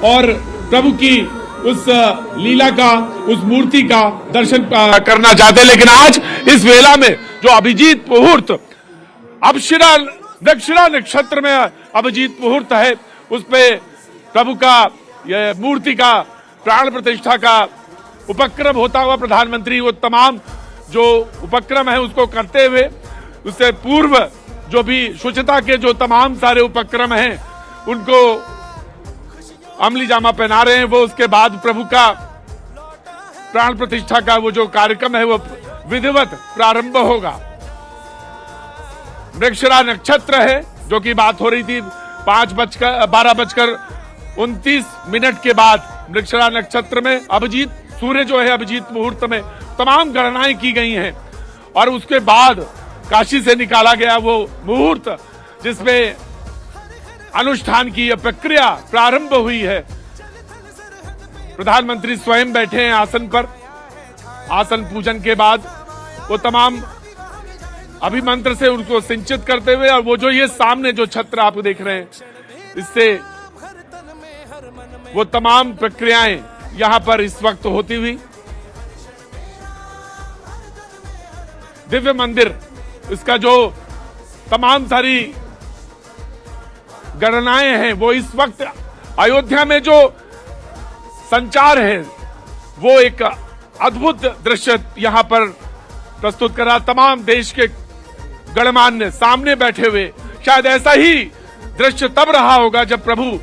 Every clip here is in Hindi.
और प्रभु की उस लीला का, उस मूर्ति का दर्शन करना चाहते हैं। लेकिन आज इस वेला में जो अभिजीत मुहूर्त अक्षरा दक्षिणा नक्षत्र में अभिजीत मुहूर्त है, उस पे प्रभु का यह मूर्ति का प्राण प्रतिष्ठा का उपक्रम होता हुआ प्रधानमंत्री वो तमाम जो उपक्रम है उसको करते हुए, उससे पूर्व जो भी स्वच्छता के जो तमाम सारे उपक्रम हैं उनको अमली जामा पहना रहे हैं। वो उसके बाद प्रभु का प्राण प्रतिष्ठा का वो जो कार्यक्रम है वो विधिवत प्रारंभ होगा। मृगशिरा नक्षत्र है जो कि बात हो रही थी 12:29 के बाद मृगशिरा नक्षत्र में अभिजीत सूर्य जो है अभिजीत मुहूर्त में तमाम गणनाएं की गई हैं और उसके बाद काशी से निकाला गया वो मुहूर्त जिसमें अनुष्ठान की यह प्रक्रिया प्रारंभ हुई है। प्रधानमंत्री स्वयं बैठे हैं आसन पर। आसन पूजन के बाद वो तमाम अभिमंत्र से उनको सिंचित करते हुए, और वो जो ये सामने जो छत्र आप देख रहे हैं, इससे वो तमाम प्रक्रियाएं यहां पर इस वक्त होती हुई दिव्य मंदिर, इसका जो तमाम सारी गणनाएं हैं वो इस वक्त अयोध्या में जो संचार है वो एक अद्भुत दृश्य यहां पर प्रस्तुत करा। तमाम देश के गणमान्य सामने बैठे हुए, शायद ऐसा ही दृश्य तब रहा होगा जब प्रभु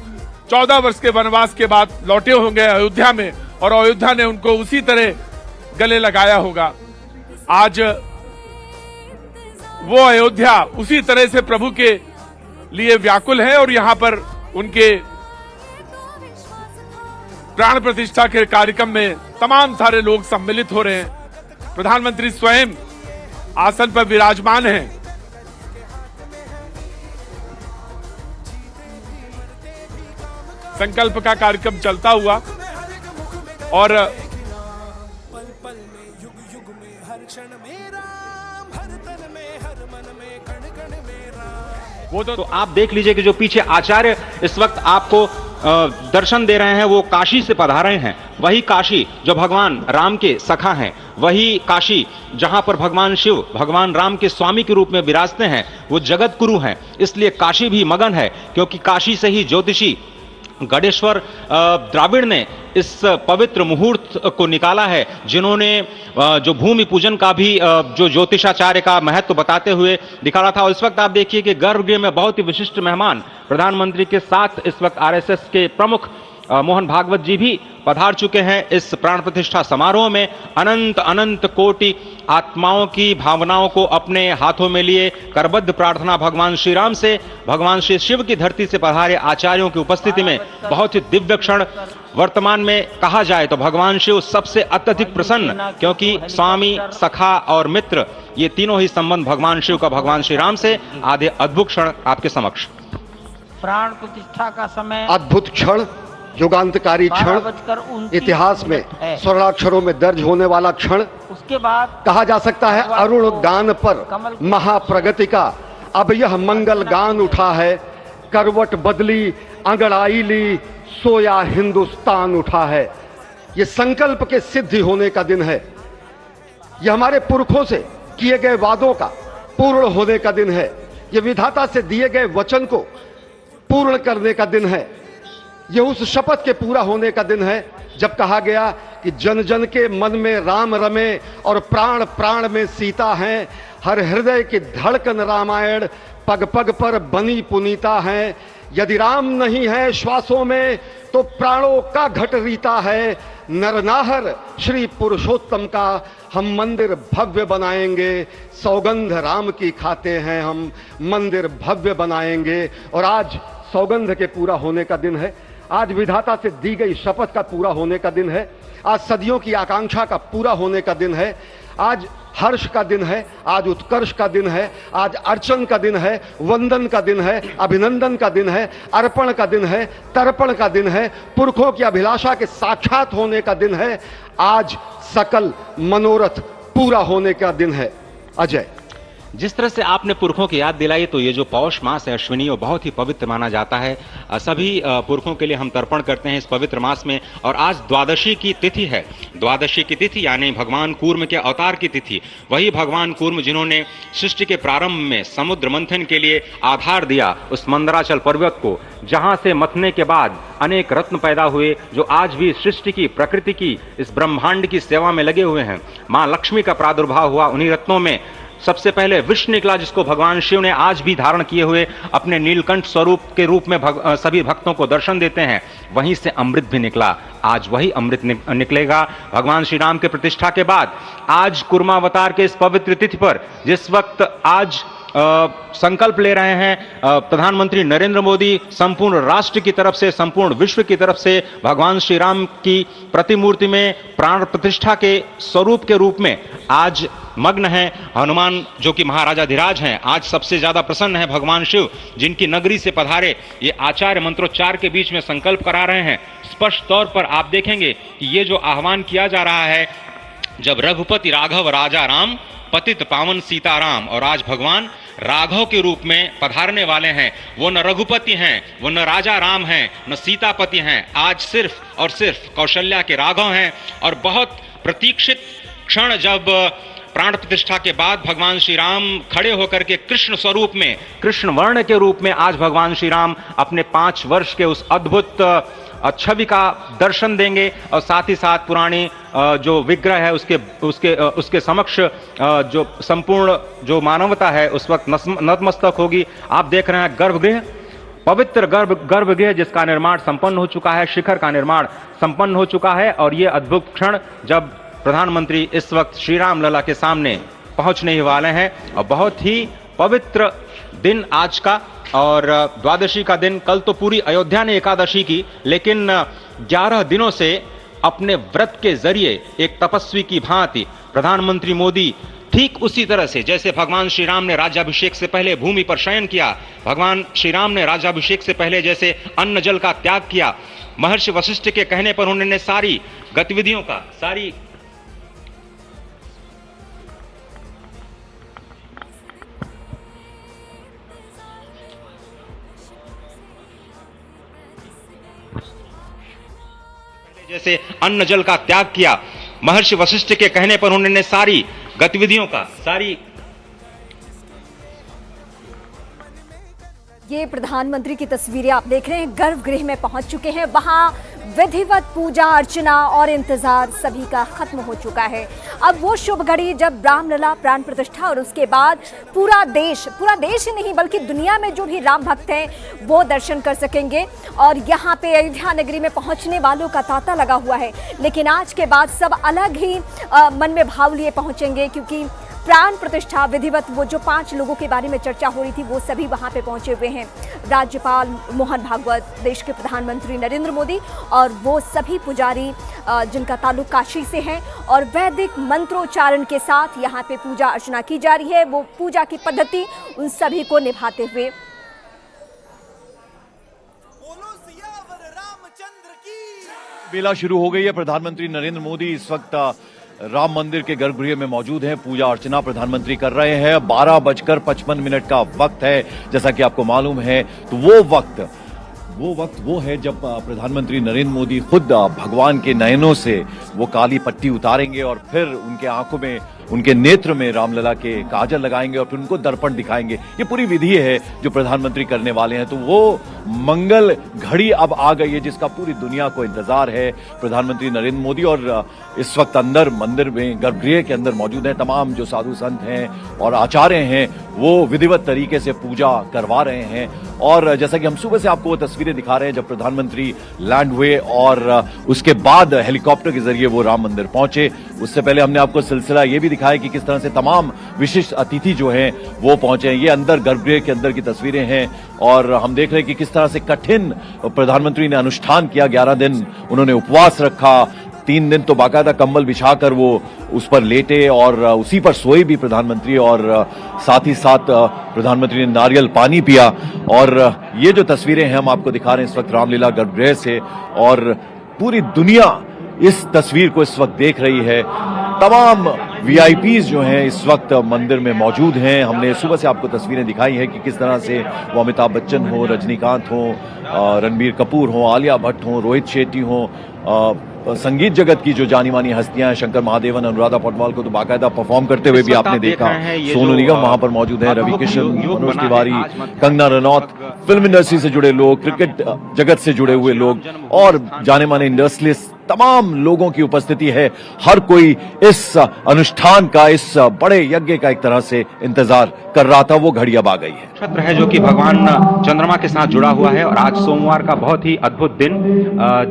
14 वर्ष के वनवास के बाद लौटे होंगे अयोध्या में और अयोध्या ने उनको उसी तरह गले लगाया होगा। आज वो अयोध्या उसी तरह से प्रभु के लिए व्याकुल है और यहां पर उनके प्राण प्रतिष्ठा के कार्यक्रम में तमाम सारे लोग सम्मिलित हो रहे हैं। प्रधानमंत्री स्वयं आसन पर विराजमान हैं। संकल्प का कार्यक्रम चलता हुआ और वो तो आप देख लीजिए कि जो पीछे आचार्य इस वक्त आपको दर्शन दे रहे हैं वो काशी से पधारे हैं। वही काशी जो भगवान राम के सखा हैं, वही काशी जहां पर भगवान शिव भगवान राम के स्वामी के रूप में विराजते हैं, वो जगत गुरु हैं। इसलिए काशी भी मगन है, क्योंकि काशी से ही ज्योतिषी गणेश्वर द्राविड़ ने इस पवित्र मुहूर्त को निकाला है, जिन्होंने जो भूमि पूजन का भी जो ज्योतिषाचार्य का महत्व बताते हुए निकाला था। और इस वक्त आप देखिए कि गर्भगृह में बहुत ही विशिष्ट मेहमान प्रधानमंत्री के साथ इस वक्त आरएसएस के प्रमुख मोहन भागवत जी भी पधार चुके हैं। इस प्राण प्रतिष्ठा समारोह में अनंत अनंत कोटि आत्माओं की भावनाओं को अपने हाथों में लिए करबद्ध प्रार्थना भगवान श्री राम से, भगवान श्री शिव की धरती से पधारे आचार्यों की उपस्थिति में बहुत ही दिव्य क्षण। वर्तमान में कहा जाए तो भगवान शिव सबसे अत्यधिक प्रसन्न, क्योंकि स्वामी सखा और मित्र ये तीनों ही संबंध भगवान शिव का भगवान श्री राम से। आधे अद्भुत क्षण आपके समक्ष। प्राण प्रतिष्ठा का समय अद्भुत क्षण, युगांतकारी क्षण, इतिहास में स्वर्णाक्षरों में दर्ज होने वाला क्षण। उसके बाद कहा जा सकता है अरुण गान पर महाप्रगति का अब यह मंगल गान उठा है। करवट बदली अंगड़ाई ली सोया हिंदुस्तान उठा है। ये संकल्प के सिद्धि होने का दिन है। यह हमारे पुरखों से किए गए वादों का पूर्ण होने का दिन है। यह विधाता से दिए गए वचन को पूर्ण करने का दिन है। यह उस शपथ के पूरा होने का दिन है जब कहा गया कि जन जन के मन में राम रमे और प्राण प्राण में सीता हैं। हर हृदय की धड़कन रामायण पग पग पर बनी पुनीता है। यदि राम नहीं है श्वासों में तो प्राणों का घट रीता है। नरनाहर श्री पुरुषोत्तम का हम मंदिर भव्य बनाएंगे। सौगंध राम की खाते हैं हम, मंदिर भव्य बनाएंगे। और आज सौगंध के पूरा होने का दिन है। आज विधाता से दी गई शपथ का पूरा होने का दिन है। आज सदियों की आकांक्षा का पूरा होने का दिन है। आज हर्ष का दिन है, आज उत्कर्ष का दिन है, आज अर्चन का दिन है, वंदन का दिन है, अभिनंदन का दिन है, अर्पण का दिन है, तर्पण का दिन है, पुरखों की अभिलाषा के साक्षात होने का दिन है। आज सकल मनोरथ पूरा होने का दिन है। अजय। जिस तरह से आपने पुरखों की याद दिलाई, तो ये जो पौष मास है अश्विनी, वो बहुत ही पवित्र माना जाता है। सभी पुरखों के लिए हम तर्पण करते हैं इस पवित्र मास में। और आज द्वादशी की तिथि है। द्वादशी की तिथि यानी भगवान कूर्म के अवतार की तिथि। वही भगवान कूर्म जिन्होंने सृष्टि के प्रारंभ में समुद्र मंथन के लिए आधार दिया उस मंदराचल पर्वत को, जहां से मथने के बाद अनेक रत्न पैदा हुए, जो आज भी सृष्टि की, प्रकृति की, इस ब्रह्मांड की सेवा में लगे हुए हैं। मां लक्ष्मी का प्रादुर्भाव हुआ उन्हीं रत्नों में। सबसे पहले विष निकला, जिसको भगवान शिव ने आज भी धारण किए हुए अपने नीलकंठ स्वरूप के रूप में सभी भक्तों को दर्शन देते हैं। वहीं से अमृत भी निकला। आज वही अमृत निकलेगा भगवान श्री राम के प्रतिष्ठा के बाद। आज कुर्मावतार के इस पवित्र तिथि पर, जिस वक्त आज संकल्प ले रहे हैं प्रधानमंत्री नरेंद्र मोदी, संपूर्ण राष्ट्र की तरफ से, संपूर्ण विश्व की तरफ से भगवान श्री राम की प्रतिमूर्ति में प्राण प्रतिष्ठा के स्वरूप के रूप में आज मग्न है। हनुमान जो कि महाराजाधिराज हैं, आज सबसे ज्यादा प्रसन्न है भगवान शिव, जिनकी नगरी से पधारे ये आचार्य मंत्रोच्चार के बीच में संकल्प करा रहे हैं। स्पष्ट तौर पर आप देखेंगे कि ये जो आह्वान किया जा रहा है, जब रघुपति राघव राजा राम, पतित पावन सीताराम, और आज भगवान राघव के रूप में पधारने वाले हैं। वो न रघुपति हैं, वो न राजा राम हैं, न सीतापति हैं। आज सिर्फ और सिर्फ कौशल्या के राघव हैं। और बहुत प्रतीक्षित क्षण, जब प्राण प्रतिष्ठा के बाद भगवान श्री राम खड़े होकर के कृष्ण स्वरूप में, कृष्ण वर्ण के रूप में आज भगवान श्री राम अपने 5 वर्ष के उस अद्भुत छवि का दर्शन देंगे। और साथ ही साथ पुरानी जो विग्रह है उसके समक्ष जो संपूर्ण जो मानवता है उस वक्त नतमस्तक होगी। आप देख रहे हैं गर्भगृह, पवित्र गर्भगृह जिसका निर्माण संपन्न हो चुका है, शिखर का निर्माण संपन्न हो चुका है। और ये अद्भुत क्षण जब प्रधानमंत्री इस वक्त श्री राम लला के सामने पहुंचने ही वाले हैं। और बहुत ही पवित्र दिन आज का, और द्वादशी का दिन। कल तो पूरी अयोध्या ने एकादशी की, लेकिन 11 दिनों से अपने व्रत के जरिए एक तपस्वी की भांति प्रधानमंत्री मोदी ठीक उसी तरह से, जैसे भगवान श्री राम ने राज्याभिषेक से पहले भूमि पर शयन किया, भगवान श्री राम ने राज्याभिषेक से पहले जैसे अन्न जल का त्याग किया, महर्षि वशिष्ठ के कहने पर उन्होंने सारी गतिविधियों का, सारी जैसे अन्न जल का त्याग किया, महर्षि वशिष्ठ के कहने पर उन्होंने सारी गतिविधियों का, सारी ये प्रधानमंत्री की तस्वीरें आप देख रहे हैं। गर्भगृह में पहुंच चुके हैं। वहां विधिवत पूजा अर्चना और इंतजार सभी का खत्म हो चुका है। अब वो शुभ घड़ी जब रामलला प्राण प्रतिष्ठा और उसके बाद पूरा देश ही नहीं बल्कि दुनिया में जो भी राम भक्त हैं वो दर्शन कर सकेंगे। और यहाँ पे अयोध्या नगरी में पहुंचने वालों का तांता लगा हुआ है। लेकिन आज के बाद सब अलग ही मन में भाव लिए पहुंचेंगे, क्योंकि प्राण प्रतिष्ठा विधिवत, वो जो 5 लोगों के बारे में चर्चा हो रही थी वो सभी वहां पे पहुंचे हुए हैं। राज्यपाल मोहन भागवत, देश के प्रधानमंत्री नरेंद्र मोदी और वो सभी पुजारी जिनका ताल्लुक काशी से है, और वैदिक मंत्रोच्चारण के साथ यहाँ पे पूजा अर्चना की जा रही है। वो पूजा की पद्धति उन सभी को निभाते हुए बेला शुरू हो गई है। प्रधानमंत्री नरेंद्र मोदी इस वक्त राम मंदिर के गर्भगृह में मौजूद हैं। पूजा अर्चना प्रधानमंत्री कर रहे हैं। 12:55 का वक्त है। जैसा कि आपको मालूम है, तो वो वक्त है जब प्रधानमंत्री नरेंद्र मोदी खुद भगवान के नयनों से वो काली पट्टी उतारेंगे और फिर उनके आंखों में, उनके नेत्र में रामलला के काजल लगाएंगे और फिर उनको दर्पण दिखाएंगे। ये पूरी विधि है जो प्रधानमंत्री करने वाले हैं। तो वो मंगल घड़ी अब आ गई है जिसका पूरी दुनिया को इंतजार है। प्रधानमंत्री नरेंद्र मोदी और इस वक्त अंदर मंदिर में, गर्भगृह के अंदर मौजूद हैं। तमाम जो साधु संत हैं और आचार्य हैं वो विधिवत तरीके से पूजा करवा रहे हैं। और जैसा कि हम सुबह से आपको वो तस्वीरें दिखा रहे हैं जब प्रधानमंत्री लैंड हुए और उसके बाद हेलीकॉप्टर के जरिए वो राम मंदिर पहुंचे। उससे पहले हमने आपको सिलसिला ये भी दिखाया कि किस तरह से तमाम विशिष्ट अतिथि जो हैं वो पहुंचे हैं। ये अंदर गर्भगृह के अंदर की तस्वीरें हैं और हम देख रहे हैं कि किस तरह से कठिन प्रधानमंत्री ने अनुष्ठान किया। 11 दिन उन्होंने उपवास रखा। 3 दिन तो बाकायदा कंबल बिछाकर वो उस पर लेटे और उसी पर सोए भी प्रधानमंत्री, और साथ ही साथ प्रधानमंत्री ने नारियल पानी पिया। और ये जो तस्वीरें हैं हम आपको दिखा रहे हैं इस वक्त रामलीला गर्भगृह से, और पूरी दुनिया इस तस्वीर को इस वक्त देख रही है। तमाम वीआईपीज जो हैं इस वक्त मंदिर में मौजूद हैं। हमने सुबह से आपको तस्वीरें दिखाई हैं कि किस तरह से वो अमिताभ बच्चन हो, रजनीकांत हो, रणबीर कपूर हो, आलिया भट्ट हो, रोहित शेट्टी हो, संगीत जगत की जो जानी मानी हस्तियां हैं, शंकर महादेवन, अनुराधा पौडवाल को तो बाकायदा परफॉर्म करते हुए भी आपने देखा। सोनू निगम वहां पर मौजूद है, रवि किशन, मनोज तिवारी, कंगना रनौत, फिल्म इंडस्ट्री से जुड़े लोग, क्रिकेट जगत से जुड़े हुए लोग और जाने माने इंडस्ट्रियलिस्ट, तमाम लोगों की उपस्थिति है। हर कोई इस अनुष्ठान का, इस बड़े यज्ञ का एक तरह से इंतजार कर रहा था। वो घड़ी अब आ गई है। नक्षत्र है जो कि भगवान चंद्रमा के साथ जुड़ा हुआ है और आज सोमवार का बहुत ही अद्भुत दिन,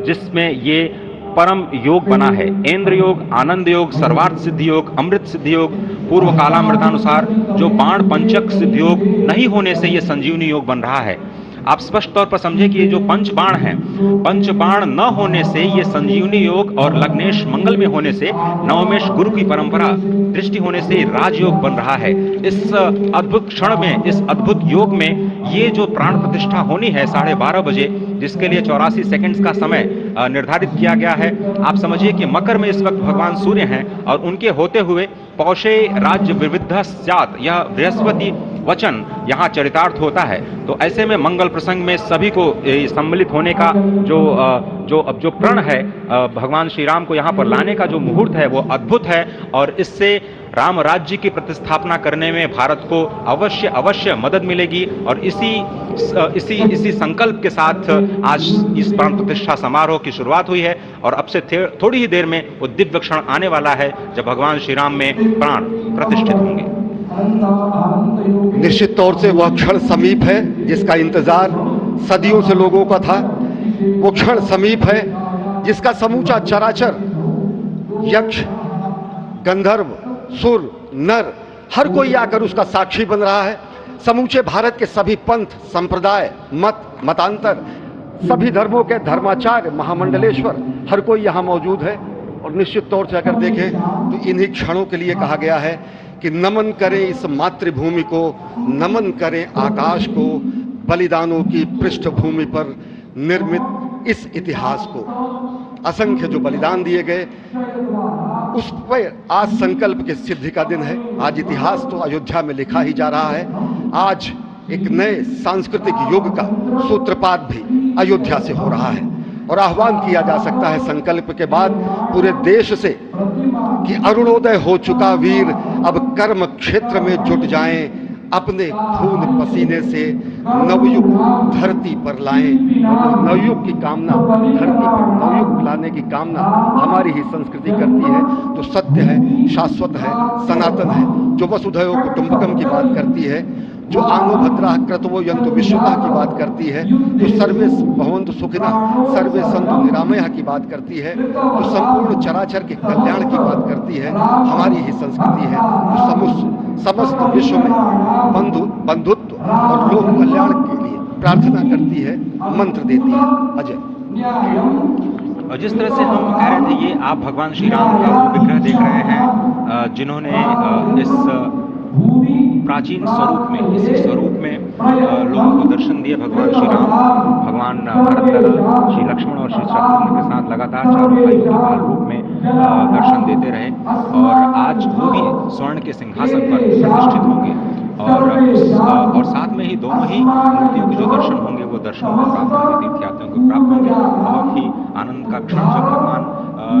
जिसमें ये परम योग बना है। इंद्र योग, आनंद योग, सर्वार्थ सिद्धि योग, अमृत सिद्धि योग, पूर्व कालामृतानुसार जो बाण पंचक सिद्धि योग नहीं होने से ये संजीवनी योग बन रहा है। आप स्पष्ट तौर पर समझे कि ये जो पंच बाण है, पंच बाण न होने से ये संजीवनी योग और लग्नेश मंगल में होने से, नवमेश गुरु की परंपरा दृष्टि होने से राजयोग बन रहा है। इस अद्भुत क्षण में, इस अद्भुत योग में ये जो प्राण प्रतिष्ठा होनी है 12:30 बजे, जिसके लिए 84 सेकंड्स का समय निर्धारित किया गया है। आप समझिए कि मकर में इस वक्त भगवान सूर्य हैं और उनके होते हुए पौषे राज्य विविध स्यात्, यह बृहस्पति वचन यहाँ चरितार्थ होता है। तो ऐसे में मंगल प्रसंग में सभी को सम्मिलित होने का जो प्रण है, भगवान श्री राम को यहाँ पर लाने का जो मुहूर्त है वो अद्भुत है और इससे राम राज्य की प्रतिस्थापना करने में भारत को अवश्य मदद मिलेगी। और इसी संकल्प के साथ आज इस प्राण प्रतिष्ठा समारोह की शुरुआत हुई है और अब से थोड़ी ही देर में वो दिव्य क्षण आने वाला है जब भगवान श्री राम में प्राण प्रतिष्ठित होंगे। निश्चित तौर से वह क्षण समीप है जिसका इंतजार सदियों से लोगों का था। वो क्षण समीप है जिसका समूचा चराचर, यक्ष, गंधर्व, सुर, नर, हर कोई आकर उसका साक्षी बन रहा है। समूचे भारत के सभी पंथ, संप्रदाय, मतांतर, सभी धर्मों के धर्माचार्य, महामंडलेश्वर, हर कोई यहाँ मौजूद है। और निश्चित तौर से अगर देखें तो इन्हीं क्षणों के लिए कहा गया है कि नमन करें इस मातृभूमि को, नमन करें आकाश को, बलिदानों की पृष्ठभूमि पर निर्मित इस इतिहास को। असंख्य जो बलिदान दिए गए उस पर आज संकल्प के सिद्धि का दिन है। आज इतिहास तो अयोध्या में लिखा ही जा रहा है। आज एक नए सांस्कृतिक युग का सूत्रपात भी अयोध्या से हो रहा है और आह्वान किया जा सकता है संकल्प के बाद पूरे देश से कि अरुणोदय हो चुका वीर अब कर्म क्षेत्र में जुट जाएं, अपने खून पसीने से नवयुग धरती पर लाएं। नवयुग की कामना, धरती पर नवयुग लाने की कामना हमारी ही संस्कृति करती है, जो सत्य है, शाश्वत है, सनातन है, जो वसुधैव कुटुंबकम की बात करती है, जो आंगो भद्रा क्रतवो यंतु विश्वता की बात करती है, जो सर्वे भवन्तु सुखिनः सर्वे सन्तु निरामयः की बात करती है, जो संपूर्ण चराचर के कल्याण की बात करती है, हमारी ही संस्कृति है, जो समस्त विश्व में बंधुत्व और लोक कल्याण के लिए प्रार्थना करती है, मंत्र देती है। अजय, और जिस तरह से हम कह रहे थे, ये आप भगवान श्री राम का विग्रह देख रहे हैं, जिन्होंने इस प्राचीन स्वरूप में, इसी स्वरूप में लोगों को दर्शन दिए। भगवान श्री राम, भगवान भरतलला, श्री लक्ष्मण और श्री शत्रुघ्न के साथ लगातार चारों भाइयों के बाल रूप में दर्शन देते रहे और आज वो भी स्वर्ण के सिंहासन पर प्रतिष्ठित होंगे और साथ में ही दोनों ही मूर्तियों के जो दर्शन होंगे वो दर्शन को प्राप्त होंगे, तीर्थयात्रियों को प्राप्त होंगे। बहुत ही आनंद का क्षण जब भगवान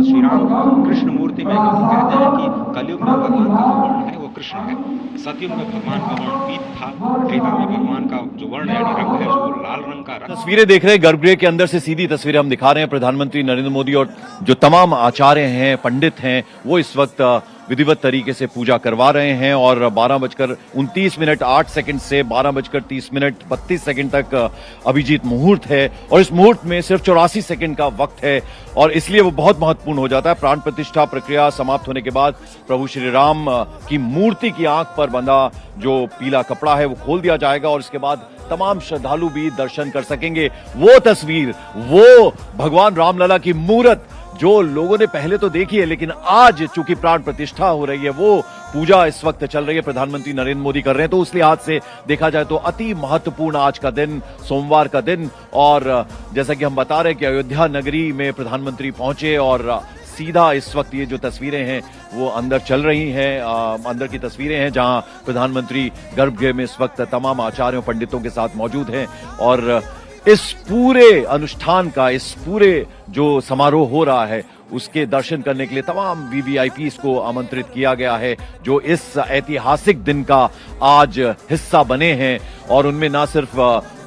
श्री राम कृष्ण मूर्ति में, क्योंकि कहते हैं कि कलयुग में भगवान का जो वर्ण है वो कृष्ण है, सतयुग में भगवान का वर्ण पीत था, त्रेता में भगवान का जो वर्ण यानी रंग है जो लाल रंग का रंग। तस्वीरें देख रहे हैं गर्भगृह के अंदर से, सीधी तस्वीरें हम दिखा रहे हैं। प्रधानमंत्री नरेंद्र मोदी और जो तमाम आचार्य हैं, पंडित हैं, वो इस वक्त विधिवत तरीके से पूजा करवा रहे हैं और 12:29:08 से 12:30:32 तक अभिजीत मुहूर्त है और इस मुहूर्त में सिर्फ 84 सेकंड का वक्त है और इसलिए वो बहुत महत्वपूर्ण हो जाता है। प्राण प्रतिष्ठा प्रक्रिया समाप्त होने के बाद प्रभु श्री राम की मूर्ति की आंख पर बंधा जो पीला कपड़ा है वो खोल दिया जाएगा और इसके बाद तमाम श्रद्धालु भी दर्शन कर सकेंगे। वो तस्वीर, वो भगवान रामलला की मूर्त जो लोगों ने पहले तो देखी है, लेकिन आज चूंकि प्राण प्रतिष्ठा हो रही है, वो पूजा इस वक्त चल रही है, प्रधानमंत्री नरेंद्र मोदी कर रहे हैं, तो उस लिहाज से देखा जाए तो अति महत्वपूर्ण आज का दिन, सोमवार का दिन। और जैसा कि हम बता रहे हैं कि अयोध्या नगरी में प्रधानमंत्री पहुंचे और सीधा इस वक्त ये जो तस्वीरें हैं वो अंदर चल रही हैं, अंदर की तस्वीरें हैं जहां प्रधानमंत्री गर्भगृह में इस वक्त तमाम आचार्यों पंडितों के साथ मौजूद हैं और इस पूरे अनुष्ठान का, इस पूरे जो समारोह हो रहा है उसके दर्शन करने के लिए तमाम वीवीआईपीस को आमंत्रित किया गया है जो इस ऐतिहासिक दिन का आज हिस्सा बने हैं। और उनमें ना सिर्फ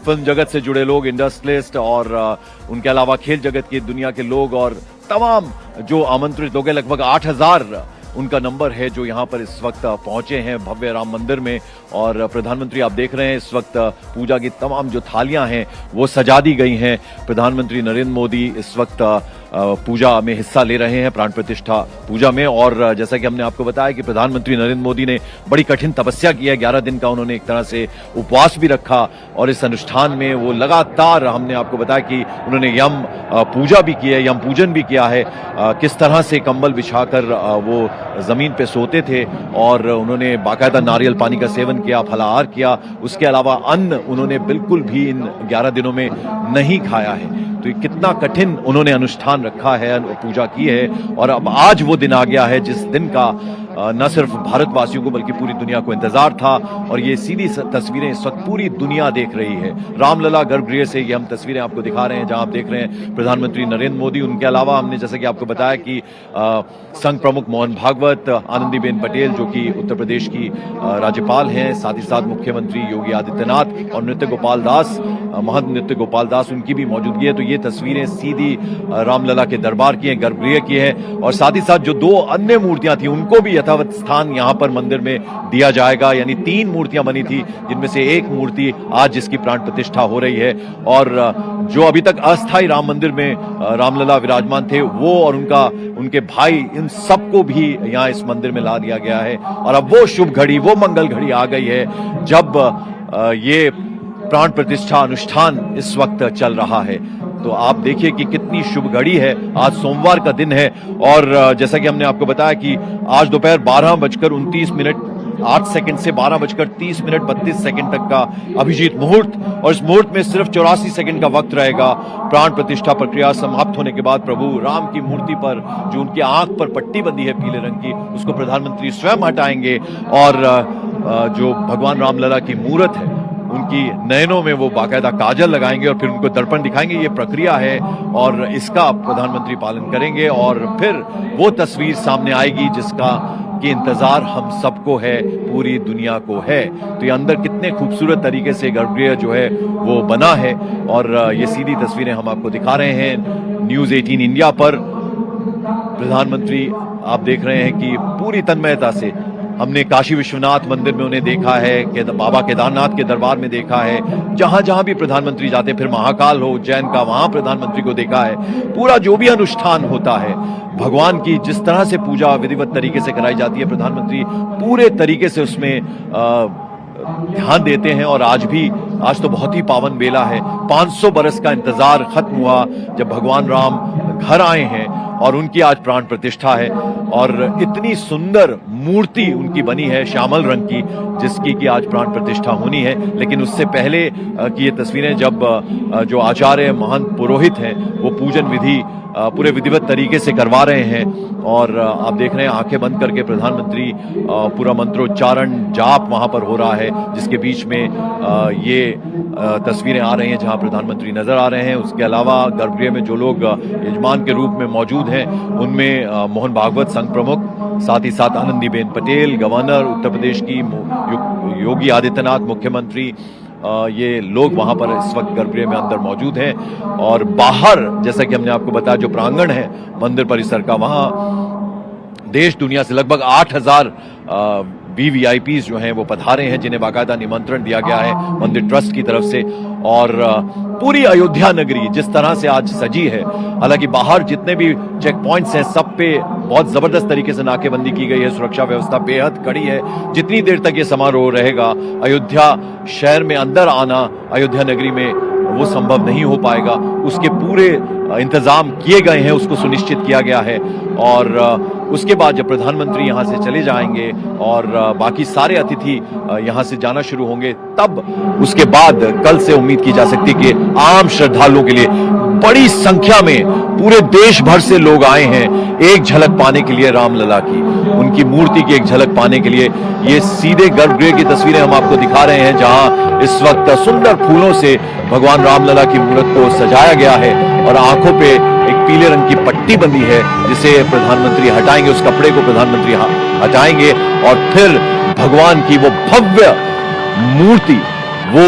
फिल्म जगत से जुड़े लोग, इंडस्ट्रियलिस्ट और उनके अलावा खेल जगत की दुनिया के लोग और तमाम जो आमंत्रित लोग हैं, लगभग 8000 उनका नंबर है जो यहाँ पर इस वक्त पहुंचे हैं भव्य राम मंदिर में। और प्रधानमंत्री आप देख रहे हैं इस वक्त पूजा की तमाम जो थालियां हैं वो सजा दी गई हैं। प्रधानमंत्री नरेंद्र मोदी इस वक्त पूजा में हिस्सा ले रहे हैं, प्राण प्रतिष्ठा पूजा में। और जैसा कि हमने आपको बताया कि प्रधानमंत्री नरेंद्र मोदी ने बड़ी कठिन तपस्या की है, 11 दिन का उन्होंने एक तरह से उपवास भी रखा और इस अनुष्ठान में वो लगातार, हमने आपको बताया कि उन्होंने यम पूजा भी की है, यम पूजन भी किया है, किस तरह से कंबल बिछाकर वो जमीन पे सोते थे और उन्होंने बाकायदा नारियल पानी का सेवन किया, फलाहार किया। उसके अलावा अन्न उन्होंने बिल्कुल भी इन 11 दिनों में नहीं खाया है। तो ये कितना कठिन उन्होंने अनुष्ठान रखा है, पूजा की है। और अब आज वो दिन आ गया है जिस दिन का न सिर्फ भारतवासियों को बल्कि पूरी दुनिया को इंतजार था। और ये सीधी तस्वीरें इस वक्त पूरी दुनिया देख रही है। रामलला गर्भगृह से ये हम तस्वीरें आपको दिखा रहे हैं जहां आप देख रहे हैं प्रधानमंत्री नरेंद्र मोदी। उनके अलावा हमने जैसा कि आपको बताया कि संघ प्रमुख मोहन भागवत, आनंदीबेन पटेल जो कि उत्तर प्रदेश की राज्यपाल हैं, साथ ही साथ मुख्यमंत्री योगी आदित्यनाथ और नृत्य गोपाल दास, महंत नृत्य गोपाल दास, उनकी भी मौजूदगी है। तो ये तस्वीरें सीधी रामलला के दरबार की हैं, गर्भगृह की हैं। और साथ ही साथ जो 2 अन्य मूर्तियां थी उनको भी यथावत स्थान यहां पर मंदिर में दिया जाएगा। यानी 3 मूर्तियां बनी थी जिनमें से एक मूर्ति आज जिसकी प्राण प्रतिष्ठा हो रही है। और जो अभी तक अस्थायी राम मंदिर में रामलला विराजमान थे वो और उनके भाई, इन सबको भी यहां इस मंदिर में ला दिया गया है। और अब वो शुभ घड़ी, वो मंगल घड़ी आ गई है जब ये प्राण प्रतिष्ठा अनुष्ठान इस वक्त चल रहा है। तो आप देखिए कि कितनी शुभ घड़ी है। आज सोमवार का दिन है और जैसा कि हमने आपको बताया कि आज दोपहर 12:29 से 12:30 तक का अभिजीत मुहूर्त, और इस मुहूर्त में सिर्फ 84 सेकंड का वक्त रहेगा। प्राण प्रतिष्ठा प्रक्रिया समाप्त होने के बाद प्रभु राम की मूर्ति पर जो उनकी आंख पर पट्टी बंधी है पीले रंग की, उसको प्रधानमंत्री स्वयं हटाएंगे और जो भगवान रामलला की मूर्त है उनकी नयनों में वो बाकायदा काजल लगाएंगे और फिर उनको दर्पण दिखाएंगे। ये प्रक्रिया है और इसका प्रधानमंत्री पालन करेंगे और फिर वो तस्वीर सामने आएगी जिसका कि इंतजार हम सबको है, पूरी दुनिया को है। तो ये अंदर कितने खूबसूरत तरीके से गर्भगृह जो है वो बना है और ये सीधी तस्वीरें हम आपको दिखा रहे हैं न्यूज़ 18 इंडिया पर। प्रधानमंत्री आप देख रहे हैं कि पूरी तन्मयता से हमने काशी विश्वनाथ मंदिर में उन्हें देखा है, बाबा केदारनाथ के दरबार में देखा है, जहां जहां भी प्रधानमंत्री जाते, फिर महाकाल हो उज्जैन का, वहां प्रधानमंत्री को देखा है। पूरा जो भी अनुष्ठान होता है भगवान की जिस तरह से पूजा विधिवत तरीके से कराई जाती है, प्रधानमंत्री पूरे तरीके से उसमें ध्यान देते हैं। और आज तो बहुत ही पावन बेला है। 500 बरस का इंतजार खत्म हुआ जब भगवान राम घर आए हैं और उनकी आज प्राण प्रतिष्ठा है। और इतनी सुंदर मूर्ति उनकी बनी है श्यामल रंग की, जिसकी कि आज प्राण प्रतिष्ठा होनी है। लेकिन उससे पहले की ये तस्वीरें जब जो आचार्य महंत पुरोहित हैं वो पूजन विधि पूरे विधिवत तरीके से करवा रहे हैं। और आप देख रहे हैं आंखें बंद करके प्रधानमंत्री पूरा मंत्रोच्चारण जाप वहां पर हो रहा है, जिसके बीच में ये तस्वीरें आ रही हैं जहां प्रधानमंत्री नजर आ रहे हैं। उसके अलावा गर्भगृह में जो लोग यजमान के रूप में मौजूद हैं उनमें मोहन भागवत संघ प्रमुख, साथ ही साथ आनंदीबेन पटेल गवर्नर उत्तर प्रदेश की, योगी आदित्यनाथ मुख्यमंत्री, ये लोग वहां पर इस वक्त गर्भगृह में अंदर मौजूद हैं। और बाहर जैसा कि हमने आपको बताया जो प्रांगण है मंदिर परिसर का, वहां देश दुनिया से लगभग 8000 वीवीआईपीस जो हैं वो पधारे हैं, जिन्हें बाकायदा निमंत्रण दिया गया है मंदिर ट्रस्ट की तरफ से। और पूरी अयोध्या नगरी जिस तरह से आज सजी है, हालांकि बाहर जितने भी चेक पॉइंट्स हैं सब पे बहुत जबरदस्त तरीके से नाकेबंदी की गई है, सुरक्षा व्यवस्था बेहद कड़ी है। जितनी देर तक ये समारोह रहेगा अयोध्या शहर में अंदर आना, अयोध्या नगरी में वो संभव नहीं हो पाएगा। उसके पूरे इंतजाम किए गए हैं, उसको सुनिश्चित किया गया है। और उसके बाद जब प्रधानमंत्री यहाँ से चले जाएंगे और बाकी सारे अतिथि यहाँ से जाना शुरू होंगे, तब उसके बाद कल से उम्मीद की जा सकती है कि आम श्रद्धालुओं के लिए बड़ी संख्या में पूरे देश भर से लोग आए हैं एक झलक पाने के लिए रामलला की, उनकी मूर्ति की एक झलक पाने के लिए। ये सीधे गर्भगृह की तस्वीरें हम आपको दिखा रहे हैं, जहां इस वक्त सुंदर फूलों से भगवान रामलला की मूर्ति को सजाया गया है और आंखों पे एक पीले रंग की पट्टी बंधी है, जिसे प्रधानमंत्री हटाएंगे, उस कपड़े को प्रधानमंत्री हटाएंगे और फिर भगवान की वो भव्य मूर्ति वो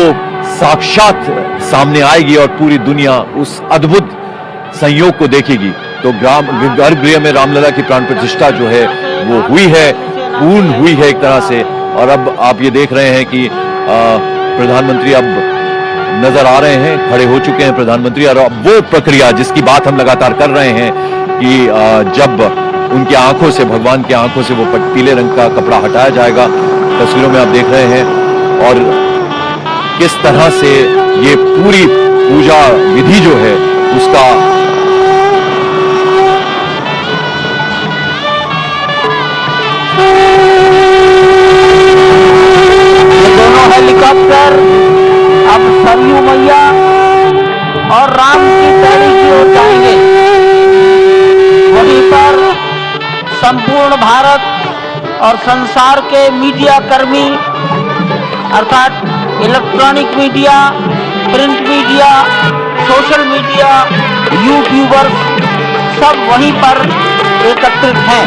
साक्षात सामने आएगी और पूरी दुनिया उस अद्भुत संयोग को देखेगी। तो गर्भगृह में रामलला की प्राण प्रतिष्ठा जो है वो हुई है, पूर्ण हुई है एक तरह से। और अब आप ये देख रहे हैं कि प्रधानमंत्री अब नजर आ रहे हैं, खड़े हो चुके हैं प्रधानमंत्री। और अब वो प्रक्रिया जिसकी बात हम लगातार कर रहे हैं कि जब उनकी आंखों से, भगवान की आंखों से वो पीले रंग का कपड़ा हटाया जाएगा, तस्वीरों में आप देख रहे हैं। और किस तरह से ये पूरी पूजा विधि जो है उसका दोनों हेलीकॉप्टर अब सरयू मैया और राम की पैड़ी की ओर जाएंगे। वहीं पर संपूर्ण भारत और संसार के मीडिया कर्मी अर्थात electronic media, print media, social media, YouTubers सब वहीं पर एकत्रित हैं।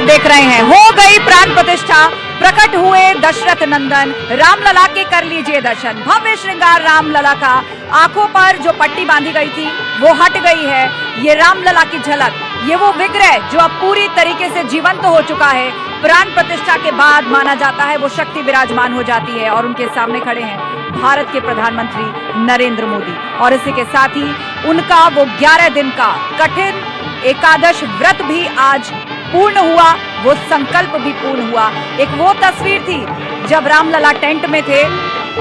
देख रहे हैं, हो गई प्राण प्रतिष्ठा, प्रकट हुए दशरथ नंदन, रामलला के कर लीजिए दर्शन। भव्य श्रृंगार रामलला का, आंखों पर जो पट्टी बांधी गई थी वो हट गई है। ये रामलला की झलक, ये वो विग्रह जो अब पूरी तरीके से जीवंत हो चुका है। प्राण प्रतिष्ठा के बाद माना जाता है वो शक्ति विराजमान हो जाती है और उनके सामने खड़े हैं भारत के प्रधानमंत्री नरेंद्र मोदी। और इसी के साथ ही उनका वो 11 दिन का कठिन एकादश व्रत भी आज पूर्ण हुआ, वो संकल्प भी पूर्ण हुआ। एक वो तस्वीर थी जब रामलला टेंट में थे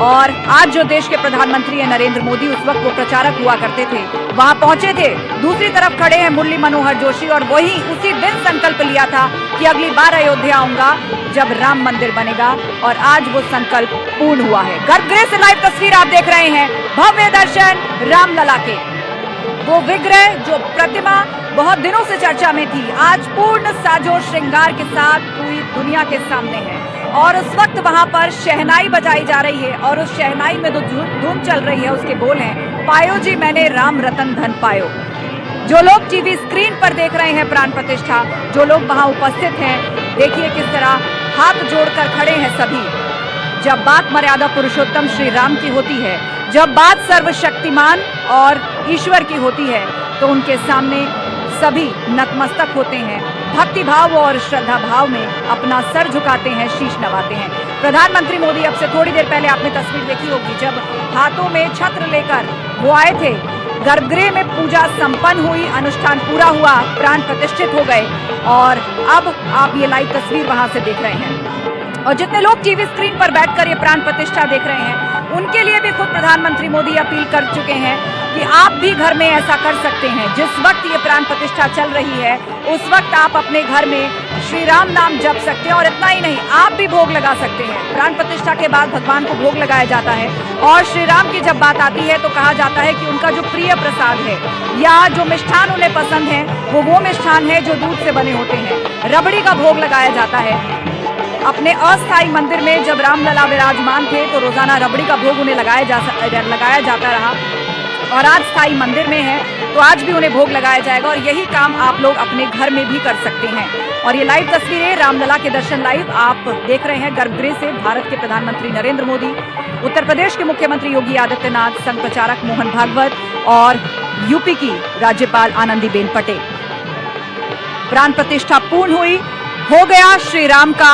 और आज जो देश के प्रधानमंत्री हैं नरेंद्र मोदी, उस वक्त वो प्रचारक हुआ करते थे, वहां पहुंचे थे। दूसरी तरफ खड़े हैं मुरली मनोहर जोशी और वही उसी दिन संकल्प लिया था कि अगली बार अयोध्या आऊंगा जब राम मंदिर बनेगा और आज वो संकल्प पूर्ण हुआ है। गर्भगृह से लाइव तस्वीर आप देख रहे हैं, भव्य दर्शन रामलला के, वो विग्रह जो प्रतिमा बहुत दिनों से चर्चा में थी, आज पूर्ण साजो श्रृंगार के साथ पूरी दुनिया के सामने है। और उस वक्त वहां पर शहनाई बजाई जा रही है और उस शहनाई में जो धूम चल रही है उसके बोल हैं, पायो जी मैंने राम रतन धन पायो। जो लोग टीवी स्क्रीन पर देख रहे हैं प्राण प्रतिष्ठा, जो लोग वहां उपस्थित हैं, देखिए किस तरह हाथ जोड़कर खड़े हैं सभी। जब बात मर्यादा पुरुषोत्तम श्री राम की होती है, जब बात सर्वशक्तिमान और ईश्वर की होती है, तो उनके सामने सभी नतमस्तक होते हैं, भक्ति भाव और श्रद्धा भाव में अपना सर झुकाते हैं, शीश नवाते हैं। प्रधानमंत्री मोदी अब से थोड़ी देर पहले आपने तस्वीर देखी होगी, जब हाथों में छत्र लेकर वो आए थे, गर्भगृह में पूजा संपन्न हुई, अनुष्ठान पूरा हुआ, प्राण प्रतिष्ठित हो गए और अब आप ये लाइव तस्वीर वहां से देख रहे हैं। और जितने लोग टीवी स्क्रीन पर बैठकर ये प्राण प्रतिष्ठा देख रहे हैं, उनके लिए भी खुद प्रधानमंत्री मोदी अपील कर चुके हैं कि आप भी घर में ऐसा कर सकते हैं। जिस वक्त ये प्राण प्रतिष्ठा चल रही है, उस वक्त आप अपने घर में श्री राम नाम जप सकते हैं और इतना ही नहीं, आप भी भोग लगा सकते हैं। प्राण प्रतिष्ठा के बाद भगवान को भोग लगाया जाता है और श्री राम की जब बात आती है तो कहा जाता है कि उनका जो प्रिय प्रसाद है या जो मिष्ठान उन्हें पसंद है, वो मिष्ठान है जो दूध से बने होते हैं। रबड़ी का भोग लगाया जाता है। अपने अस्थायी मंदिर में जब रामलला विराजमान थे तो रोजाना रबड़ी का भोग उन्हें लगाया जाता रहा और आज स्थायी मंदिर में है तो आज भी उन्हें भोग लगाया जाएगा और यही काम आप लोग अपने घर में भी कर सकते हैं। और ये लाइव तस्वीरें रामलला के दर्शन लाइव आप देख रहे हैं गर्भगृह से। भारत के प्रधानमंत्री नरेंद्र मोदी, उत्तर प्रदेश के मुख्यमंत्री योगी आदित्यनाथ, संघ प्रचारक मोहन भागवत और यूपी की राज्यपाल आनंदीबेन पटेल। प्राण प्रतिष्ठा पूर्ण हुई, हो गया श्री राम का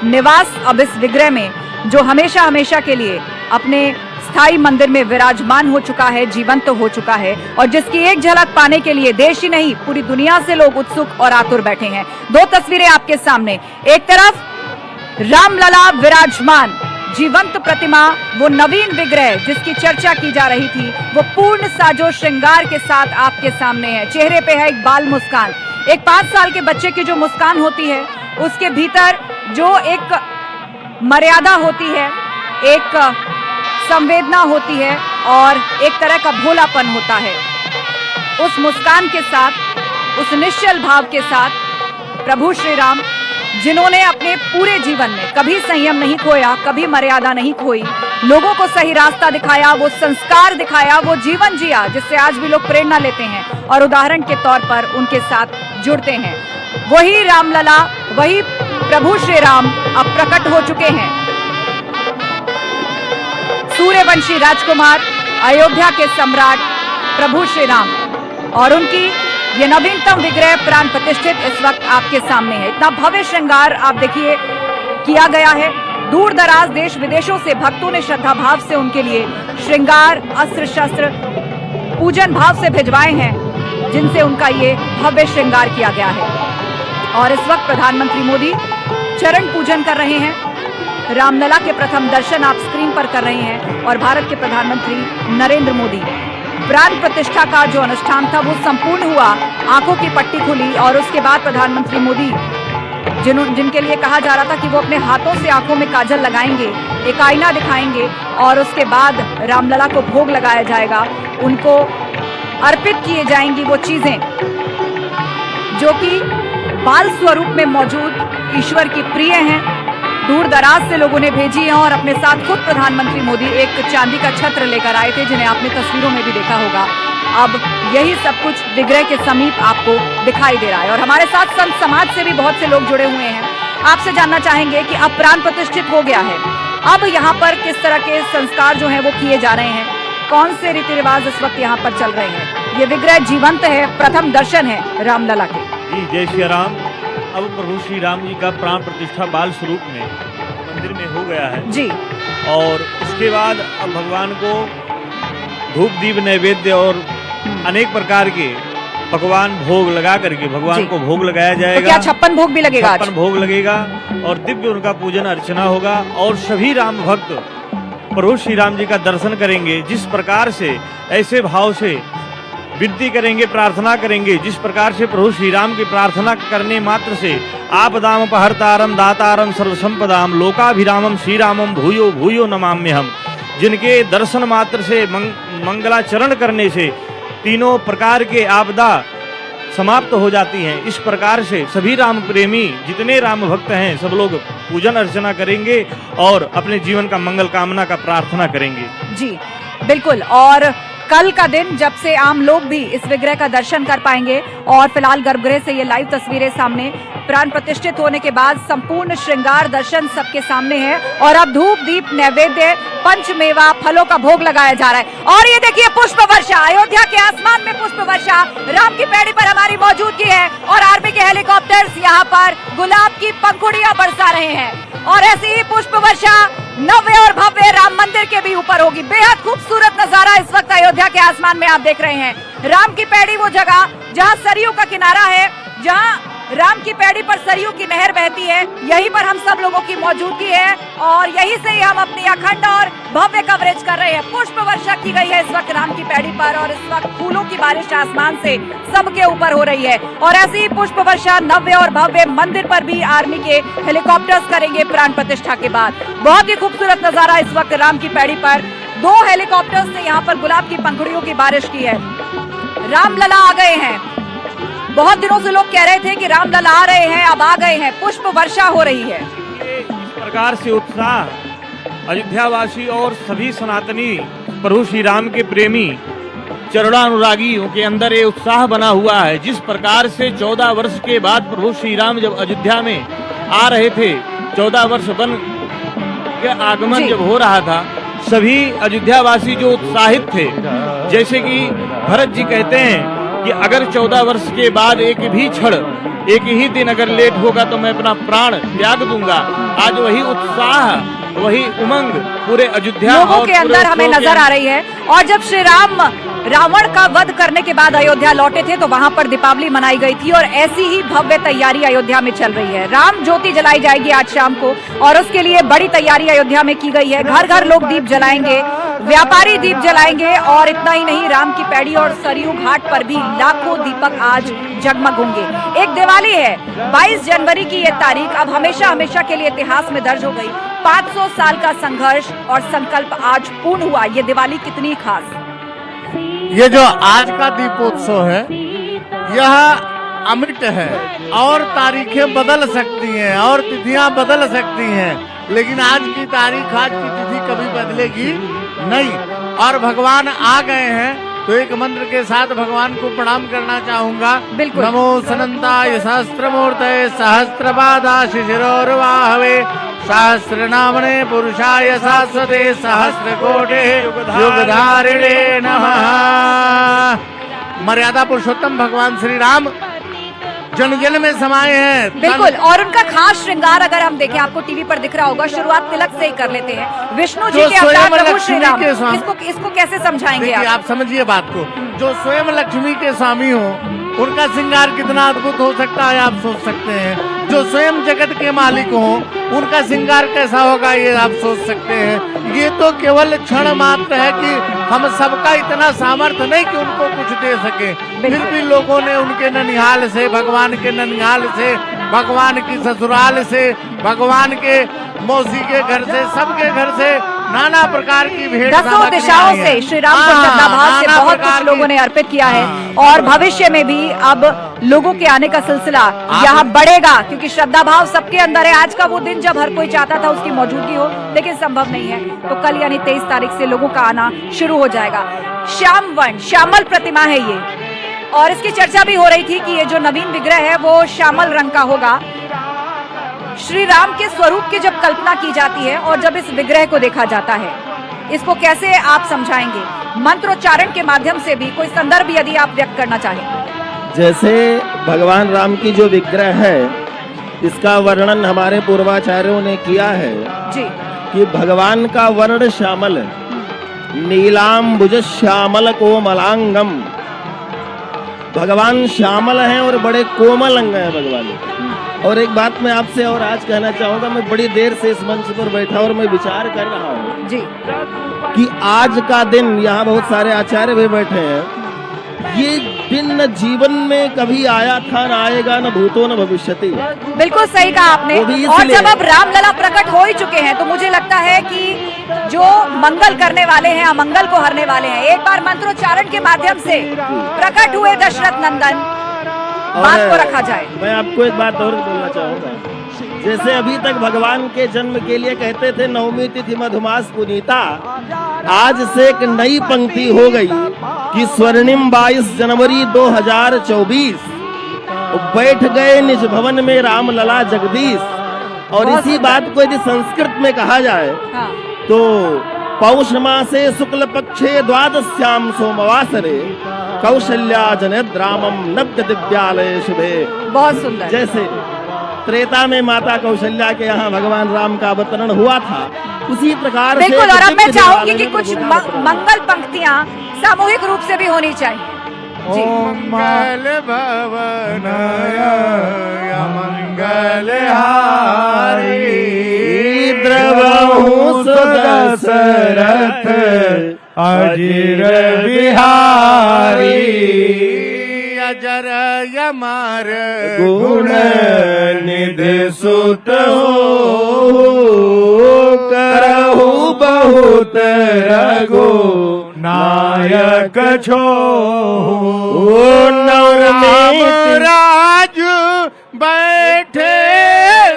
निवास अब इस विग्रह में, जो हमेशा हमेशा के लिए अपने स्थायी मंदिर में विराजमान हो चुका है, जीवंत हो चुका है और जिसकी एक झलक पाने के लिए देश ही नहीं पूरी दुनिया से लोग उत्सुक और आतुर बैठे हैं। दो तस्वीरें आपके सामने, एक तरफ रामलला विराजमान जीवंत प्रतिमा, वो नवीन विग्रह जिसकी चर्चा की जा रही थी, वो पूर्ण साजो श्रृंगार के साथ आपके सामने है। चेहरे पे है एक बाल मुस्कान, एक 5 साल के बच्चे की जो मुस्कान होती है उसके भीतर जो एक मर्यादा होती है, एक संवेदना होती है और एक तरह का भोलापन होता है। उस मुस्कान के साथ, उस निश्चल भाव के साथ प्रभु श्री राम, जिन्होंने अपने पूरे जीवन में कभी संयम नहीं खोया, कभी मर्यादा नहीं खोई, लोगों को सही रास्ता दिखाया, वो संस्कार दिखाया, वो जीवन जिया जिससे आज भी लोग प्रेरणा लेते हैं और उदाहरण के तौर पर उनके साथ जुड़ते हैं। वही रामलला, वही प्रभु श्री राम अब प्रकट हो चुके हैं। सूर्यवंशी राजकुमार, अयोध्या के सम्राट प्रभु श्री राम और उनकी ये नवीनतम विग्रह प्राण प्रतिष्ठित इस वक्त आपके सामने है। इतना भव्य श्रृंगार आप देखिए किया गया है। दूर दराज देश विदेशों से भक्तों ने श्रद्धा भाव से उनके लिए श्रृंगार, अस्त्र शस्त्र, पूजन भाव से भिजवाए हैं, जिनसे उनका ये भव्य श्रृंगार किया गया है। और इस वक्त प्रधानमंत्री मोदी चरण पूजन कर रहे हैं, रामलला के प्रथम दर्शन आप स्क्रीन पर कर रहे हैं और भारत के प्रधानमंत्री नरेंद्र मोदी, प्राण प्रतिष्ठा का जो अनुष्ठान था वो संपूर्ण हुआ, आंखों की पट्टी खुली और उसके बाद प्रधानमंत्री मोदी जिनके लिए कहा जा रहा था कि वो अपने हाथों से आंखों में काजल लगाएंगे, एक आईना दिखाएंगे और उसके बाद रामलला को भोग लगाया जाएगा, उनको अर्पित किए जाएंगी वो चीजें जो कि बाल स्वरूप में मौजूद ईश्वर की प्रिय हैं। दूर दराज से लोगों ने भेजी हैं और अपने साथ खुद प्रधानमंत्री मोदी एक चांदी का छत्र लेकर आए थे, जिन्हें आपने तस्वीरों में भी देखा होगा। अब यही सब कुछ विग्रह के समीप आपको दिखाई दे रहा है और हमारे साथ संत समाज से भी बहुत से लोग जुड़े हुए हैं। आपसे जानना चाहेंगे कि अब प्राण प्रतिष्ठित हो गया है, अब यहाँ पर किस तरह के संस्कार जो हैं वो किए जा रहे हैं, कौन से रीति रिवाज इस वक्त यहाँ पर चल रहे हैं। ये विग्रह जीवंत है, प्रथम दर्शन है रामलला के। जी जय श्री राम। अब प्रभु श्री राम जी का प्राण प्रतिष्ठा बाल स्वरूप में मंदिर में हो गया है जी। और इसके बाद अब भगवान को धूप दीप नैवेद्य और अनेक प्रकार के पकवान भोग लगा करके भगवान को भोग लगाया जाएगा। तो क्या 56 भोग भी लगेगा? 56 भोग लगेगा और दिव्य उनका पूजन अर्चना होगा और सभी राम भक्त प्रभु श्री राम जी का दर्शन करेंगे। जिस प्रकार से ऐसे भाव से विनती करेंगे, प्रार्थना करेंगे, जिस प्रकार से प्रभु श्री राम की प्रार्थना करने मात्र से आपदाम अपहर्तारम दातारम सर्वसंपदाम लोकाभिरामम श्री रामम भूयो भूयो नमाम्यहम, जिनके दर्शन मात्र से मंगलाचरण करने से तीनों प्रकार के आपदा समाप्त हो जाती हैं। इस प्रकार से सभी राम प्रेमी जितने राम भक्त हैं सब लोग पूजन अर्चना करेंगे और अपने जीवन का मंगल कामना का प्रार्थना करेंगे। जी बिल्कुल। और कल का दिन जब से आम लोग भी इस विग्रह का दर्शन कर पाएंगे। और फिलहाल गर्भगृह से ये लाइव तस्वीरें सामने, प्राण प्रतिष्ठित होने के बाद संपूर्ण श्रृंगार दर्शन सबके सामने है और अब धूप दीप नैवेद्य पंचमेवा फलों का भोग लगाया जा रहा है। और ये देखिए पुष्प वर्षा, अयोध्या के आसमान में पुष्प वर्षा, राम की पैड़ी पर हमारी मौजूदगी है और आर्मी के हेलीकॉप्टर्स यहाँ पर गुलाब की पंखुड़ियां बरसा रहे हैं। और ऐसी ही पुष्प वर्षा नव्य और भव्य राम मंदिर के भी ऊपर होगी। बेहद खूबसूरत नजारा इस वक्त अयोध्या के आसमान में आप देख रहे हैं। राम की पैड़ी वो जगह जहां सरयू का किनारा है, जहां राम की पैड़ी पर सरयू की नहर बहती है, यहीं पर हम सब लोगों की मौजूदगी है और यहीं से ही हम अपनी अखंड और भव्य कवरेज कर रहे हैं। पुष्प वर्षा की गई है इस वक्त राम की पैड़ी पर और इस वक्त फूलों की बारिश आसमान से सबके ऊपर हो रही है। और ऐसी ही पुष्प वर्षा नव्य और भव्य मंदिर पर भी आर्मी के हेलीकॉप्टर्स करेंगे प्राण प्रतिष्ठा के बाद। बहुत ही खूबसूरत नजारा इस वक्त राम की पैड़ी पर। 2 हेलीकॉप्टर्स ने यहाँ पर गुलाब की पंखुड़ियों की बारिश की है। रामलला आ गए हैं। बहुत दिनों से लोग कह रहे थे कि रामलला आ रहे हैं, अब आ गए हैं। पुष्प वर्षा हो रही है। इस प्रकार से उत्साह अयोध्यावासी और सभी सनातनी प्रभु श्री राम के प्रेमी चरणानुरागियों के अंदर ये उत्साह बना हुआ है। जिस प्रकार से 14 वर्ष के बाद प्रभु श्री राम जब अयोध्या में आ रहे थे, 14 वर्ष वन के आगमन जब हो रहा था, सभी अयोध्यावासी जो उत्साहित थे, जैसे कि भरत जी कहते हैं कि अगर 14 वर्ष के बाद एक भी क्षण, एक ही दिन अगर लेट होगा तो मैं अपना प्राण त्याग दूंगा। आज वही उत्साह, वही उमंग पूरे अयोध्या लोगों के अंदर हमें नजर आ रही है। और जब श्री राम रावण का वध करने के बाद अयोध्या लौटे थे तो वहां पर दीपावली मनाई गई थी और ऐसी ही भव्य तैयारी अयोध्या में चल रही है। राम ज्योति जलाई जाएगी आज शाम को और उसके लिए बड़ी तैयारी अयोध्या में की गई है। घर घर लोग दीप जलाएंगे, व्यापारी दीप जलाएंगे और इतना ही नहीं, राम की पैड़ी और सरयू घाट पर भी लाखों दीपक आज जगमग होंगे। एक दिवाली है, 22 जनवरी की ये तारीख अब हमेशा हमेशा के लिए इतिहास में दर्ज हो गई। 500 साल का संघर्ष और संकल्प आज पूर्ण हुआ। ये दिवाली कितनी खास। ये जो आज का दीपोत्सव है यह अमृत है और तारीखें बदल सकती हैं और तिथियां बदल सकती हैं, लेकिन आज की तारीख, आज की तिथि कभी बदलेगी नहीं। और भगवान आ गए हैं तो एक मंत्र के साथ भगवान को प्रणाम करना चाहूंगा। नमो सनंताय सहस्त्रमूर्तये सहस्त्रपादाशिशिरोर्वाहवे सहस्रनामने पुरुषाय शाश्वते सहस्रकोटे युगधारिणे नमः। मर्यादा पुरुषोत्तम भगवान श्री राम जन जन में समाये हैं। बिल्कुल। और उनका खास श्रृंगार अगर हम देखें, आपको टीवी पर दिख रहा होगा, शुरुआत तिलक से ही कर लेते हैं। विष्णु जी के अवतार प्रभु श्री राम, इसको कैसे समझाएंगे आप समझिए बात को। जो स्वयं लक्ष्मी के स्वामी हो उनका श्रृंगार कितना अद्भुत हो सकता है आप सोच सकते हैं। जो स्वयं जगत के मालिक हो उनका श्रृंगार कैसा होगा ये आप सोच सकते हैं। ये तो केवल क्षण मात्र है कि हम सबका इतना सामर्थ्य नहीं कि उनको कुछ दे सके, फिर भी लोगों ने उनके ननिहाल से, भगवान के ननिहाल से, भगवान की ससुराल से, भगवान के मौसी के घर से, सबके घर से नाना प्रकार की भेंट 10 दिशाओं से श्री राम को श्रद्धा भाव से बहुत कुछ लोगों ने अर्पित किया है और भविष्य में भी अब लोगों के आने का सिलसिला यहाँ बढ़ेगा क्योंकि श्रद्धा भाव सबके अंदर है। आज का वो दिन जब हर कोई चाहता था उसकी मौजूदगी हो, लेकिन संभव नहीं है, तो कल यानी 23 तारीख से लोगों का आना शुरू हो जाएगा। श्यामवन, श्यामल प्रतिमा है ये और इसकी चर्चा भी हो रही थी कि ये जो नवीन विग्रह है वो श्यामल रंग का होगा। श्री राम के स्वरूप की जब कल्पना की जाती है और जब इस विग्रह को देखा जाता है, इसको कैसे आप समझाएंगे मंत्रोच्चारण के माध्यम से भी? कोई संदर्भ यदि आप व्यक्त करना चाहें। जैसे भगवान राम की जो विग्रह है इसका वर्णन हमारे पूर्वाचार्यों ने किया है जी कि भगवान का वर्ण श्यामल है, नीलांबुज श्यामल कोमलांगम। भगवान श्यामल हैं और बड़े कोमल अंग हैं भगवान। और एक बात मैं आपसे और आज कहना चाहूंगा, मैं बड़ी देर से इस मंच पर बैठा और मैं विचार कर रहा हूँ जी कि आज का दिन, यहाँ बहुत सारे आचार्य भी बैठे हैं, ये दिन न जीवन में कभी आया था, न आएगा, न भूतो न भविष्यति। बिल्कुल सही कहा आपने। और जब अब रामलला प्रकट हो ही चुके हैं तो मुझे लगता है कि जो मंगल करने वाले हैं अमंगल को हरने वाले हैं। एक बार मंत्रोच्चारण के माध्यम से प्रकट हुए दशरथ नंदन, बात को रखा जाए। मैं आपको एक बात और बोलना चाहूंगा। जैसे अभी तक भगवान के जन्म के लिए कहते थे नवमी तिथि मधुमास पुनीता, आज से एक नई पंक्ति हो गई कि स्वर्णिम 22 जनवरी 2024 बैठ गए निज भवन में राम लला जगदीश। और इसी बात को यदि संस्कृत में कहा जाए तो पौष मासे शुक्ल पक्षे द्वादश्याम सोमवासरे कौशल्या जनयद रामम नव्य दिव्यालय शुभे। बहुत सुंदर। जैसे त्रेता में माता कौशल्या के यहाँ भगवान राम का अवतरण हुआ था, उसी प्रकार से बिल्कुल। और अब मैं चाहूंगी कि कुछ मंगल पंक्तियां सामूहिक रूप से भी होनी चाहिए। मंगल भवनाय मंगल हारी द्रवहु सुदशरथ अजिर बिहारी अजर यमर गुण निधि सुत हो करहु बहुत रघु नायक छो राम राज बैठे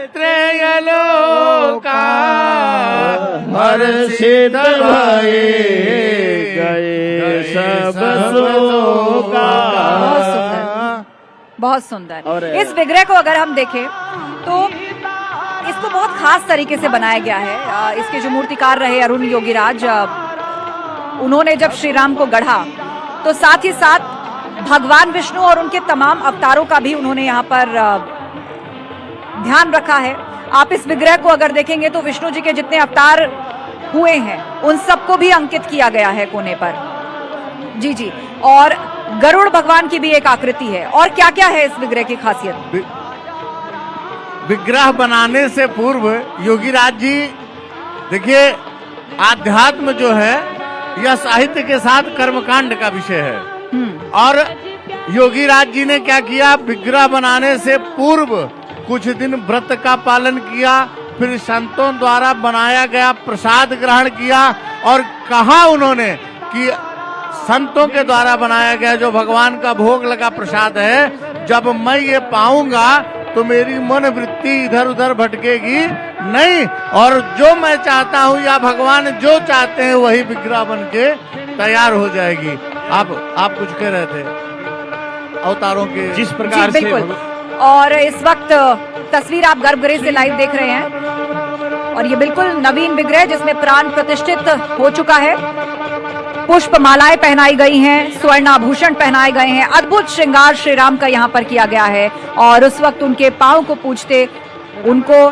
त्रैलोका हर्षित भये गए सब शोका। बहुत सुंदर। और इस विग्रह को अगर हम देखें तो इसको बहुत खास तरीके से बनाया गया है। इसके जो मूर्तिकार रहे अरुण योगीराज, उन्होंने जब श्री राम को गढ़ा तो साथ ही साथ भगवान विष्णु और उनके तमाम अवतारों का भी उन्होंने यहाँ पर ध्यान रखा है। आप इस विग्रह को अगर देखेंगे तो विष्णु जी के जितने अवतार हुए हैं उन सबको भी अंकित किया गया है कोने पर। जी जी। और गरुड़ भगवान की भी एक आकृति है। और क्या क्या है इस विग्रह की खासियत? विग्रह बनाने से पूर्व योगीराज जी, देखिए आध्यात्म जो है यह साहित्य के साथ कर्मकांड का विषय है। और योगीराज जी ने क्या किया, विग्रह बनाने से पूर्व कुछ दिन व्रत का पालन किया, फिर संतों द्वारा बनाया गया प्रसाद ग्रहण किया और कहा उन्होंने कि संतों के द्वारा बनाया गया जो भगवान का भोग लगा प्रसाद है, जब मैं ये पाऊंगा तो मेरी मन वृत्ति इधर उधर भटकेगी नहीं, और जो मैं चाहता हूँ या भगवान जो चाहते हैं वही विग्रह बन के तैयार हो जाएगी। आप कुछ कह रहे थे अवतारों के जिस प्रकार से। बिल्कुल। और इस वक्त तस्वीर आप गर्भगृह से लाइव देख रहे हैं और ये बिल्कुल नवीन विग्रह जिसमें प्राण प्रतिष्ठित हो चुका है। पुष्प मालाएं पहनाई गई हैं, स्वर्ण आभूषण पहनाए गए हैं, अद्भुत श्रृंगार श्री राम का यहाँ पर किया गया है। और उस वक्त उनके पांव को पूजते उनको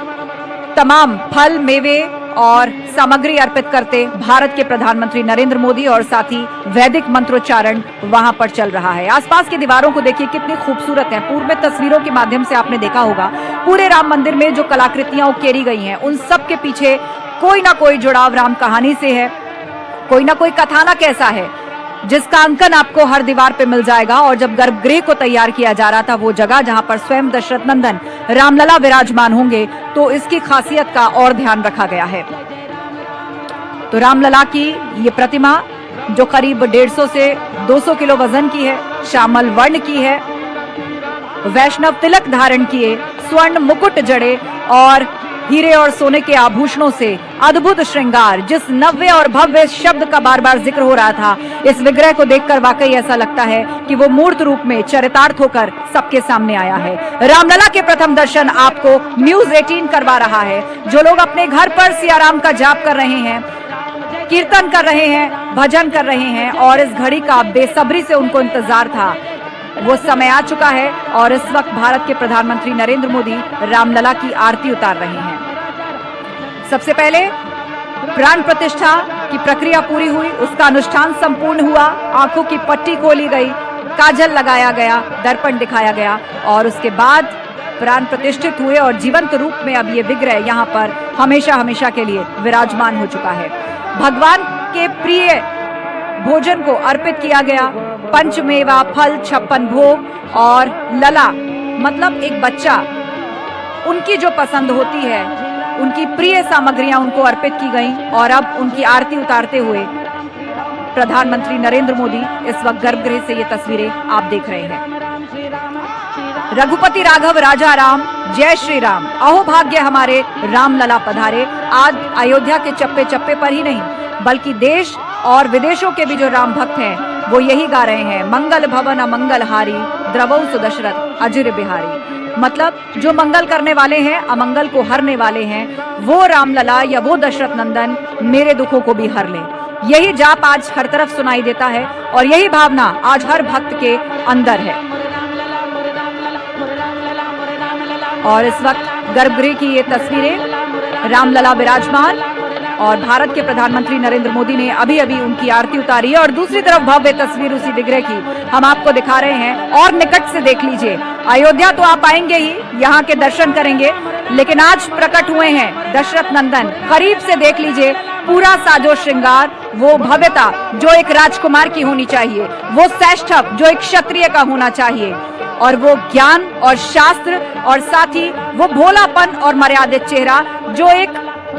तमाम फल मेवे और सामग्री अर्पित करते भारत के प्रधानमंत्री नरेंद्र मोदी और साथ ही वैदिक मंत्रोच्चारण वहां पर चल रहा है। आसपास की दीवारों को देखिए कितनी खूबसूरत है। पूर्व में तस्वीरों के माध्यम से आपने देखा होगा पूरे राम मंदिर में जो कलाकृतियां उकेरी गई हैं उन सब के पीछे कोई ना कोई जुड़ाव राम कहानी से है, कोई ना कोई कथानक ऐसा है जिसका अंकन आपको हर दीवार पे मिल जाएगा। और जब गर्भगृह को तैयार किया जा रहा था वो जगह जहां पर स्वयं दशरथ नंदन रामलला विराजमान होंगे तो इसकी खासियत का और ध्यान रखा गया है। तो रामलला की ये प्रतिमा जो करीब 150 से 200 किलो वजन की है, श्यामल वर्ण की है, वैष्णव तिलक धारण किए, स्वर्ण मुकुट जड़े और हीरे और सोने के आभूषणों से अद्भुत श्रृंगार, जिस नव्य और भव्य शब्द का बार बार जिक्र हो रहा था, इस विग्रह को देखकर वाकई ऐसा लगता है कि वो मूर्त रूप में चरितार्थ होकर सबके सामने आया है। रामलला के प्रथम दर्शन आपको न्यूज 18 करवा रहा है। जो लोग अपने घर पर सियाराम का जाप कर रहे हैं, कीर्तन कर रहे हैं, भजन कर रहे हैं और इस घड़ी का बेसब्री से उनको इंतजार था, वो समय आ चुका है। और इस वक्त भारत के प्रधानमंत्री नरेंद्र मोदी रामलला की आरती उतार रहे हैं। सबसे पहले प्राण प्रतिष्ठा की प्रक्रिया पूरी हुई, उसका अनुष्ठान संपूर्ण हुआ, आंखों की पट्टी खोली गई, काजल लगाया गया, दर्पण दिखाया गया और उसके बाद प्राण प्रतिष्ठित हुए और जीवंत रूप में अब ये विग्रह यहाँ पर हमेशा हमेशा के लिए विराजमान हो चुका है। भगवान के प्रिय भोजन को अर्पित किया गया, पंचमेवा फल 56 भोग और लला मतलब एक बच्चा, उनकी जो पसंद होती है उनकी प्रिय सामग्रियां उनको अर्पित की गईं और अब उनकी आरती उतारते हुए प्रधानमंत्री नरेंद्र मोदी इस वक्त गर्भगृह से ये तस्वीरें आप देख रहे हैं। रघुपति राघव राजा राम, जय श्री राम, अहो भाग्य हमारे रामलला पधारे। आज अयोध्या के चप्पे चप्पे पर ही नहीं बल्कि देश और विदेशों के भी जो राम भक्त हैं वो यही गा रहे हैं, मंगल भवन अमंगल हारी द्रवौ सुदशरथ अजिर बिहारी। मतलब जो मंगल करने वाले हैं, अमंगल को हरने वाले हैं, वो रामलला या वो दशरथ नंदन मेरे दुखों को भी हर ले। यही जाप आज हर तरफ सुनाई देता है और यही भावना आज हर भक्त के अंदर है। और इस वक्त गर्भगृह की ये तस्वीरें, रामलला विराजमान और भारत के प्रधानमंत्री नरेंद्र मोदी ने अभी अभी उनकी आरती उतारी है। और दूसरी तरफ भव्य तस्वीर उसी विग्रह की हम आपको दिखा रहे हैं और निकट से देख लीजिए। अयोध्या तो आप आएंगे ही, यहाँ के दर्शन करेंगे, लेकिन आज प्रकट हुए हैं दशरथ नंदन। करीब से देख लीजिए पूरा साजो श्रृंगार, वो भव्यता जो एक राजकुमार की होनी चाहिए, वो श्रेष्ठत्व जो एक क्षत्रिय का होना चाहिए, और वो ज्ञान और शास्त्र और साथ ही वो भोलापन और मर्यादित चेहरा जो एक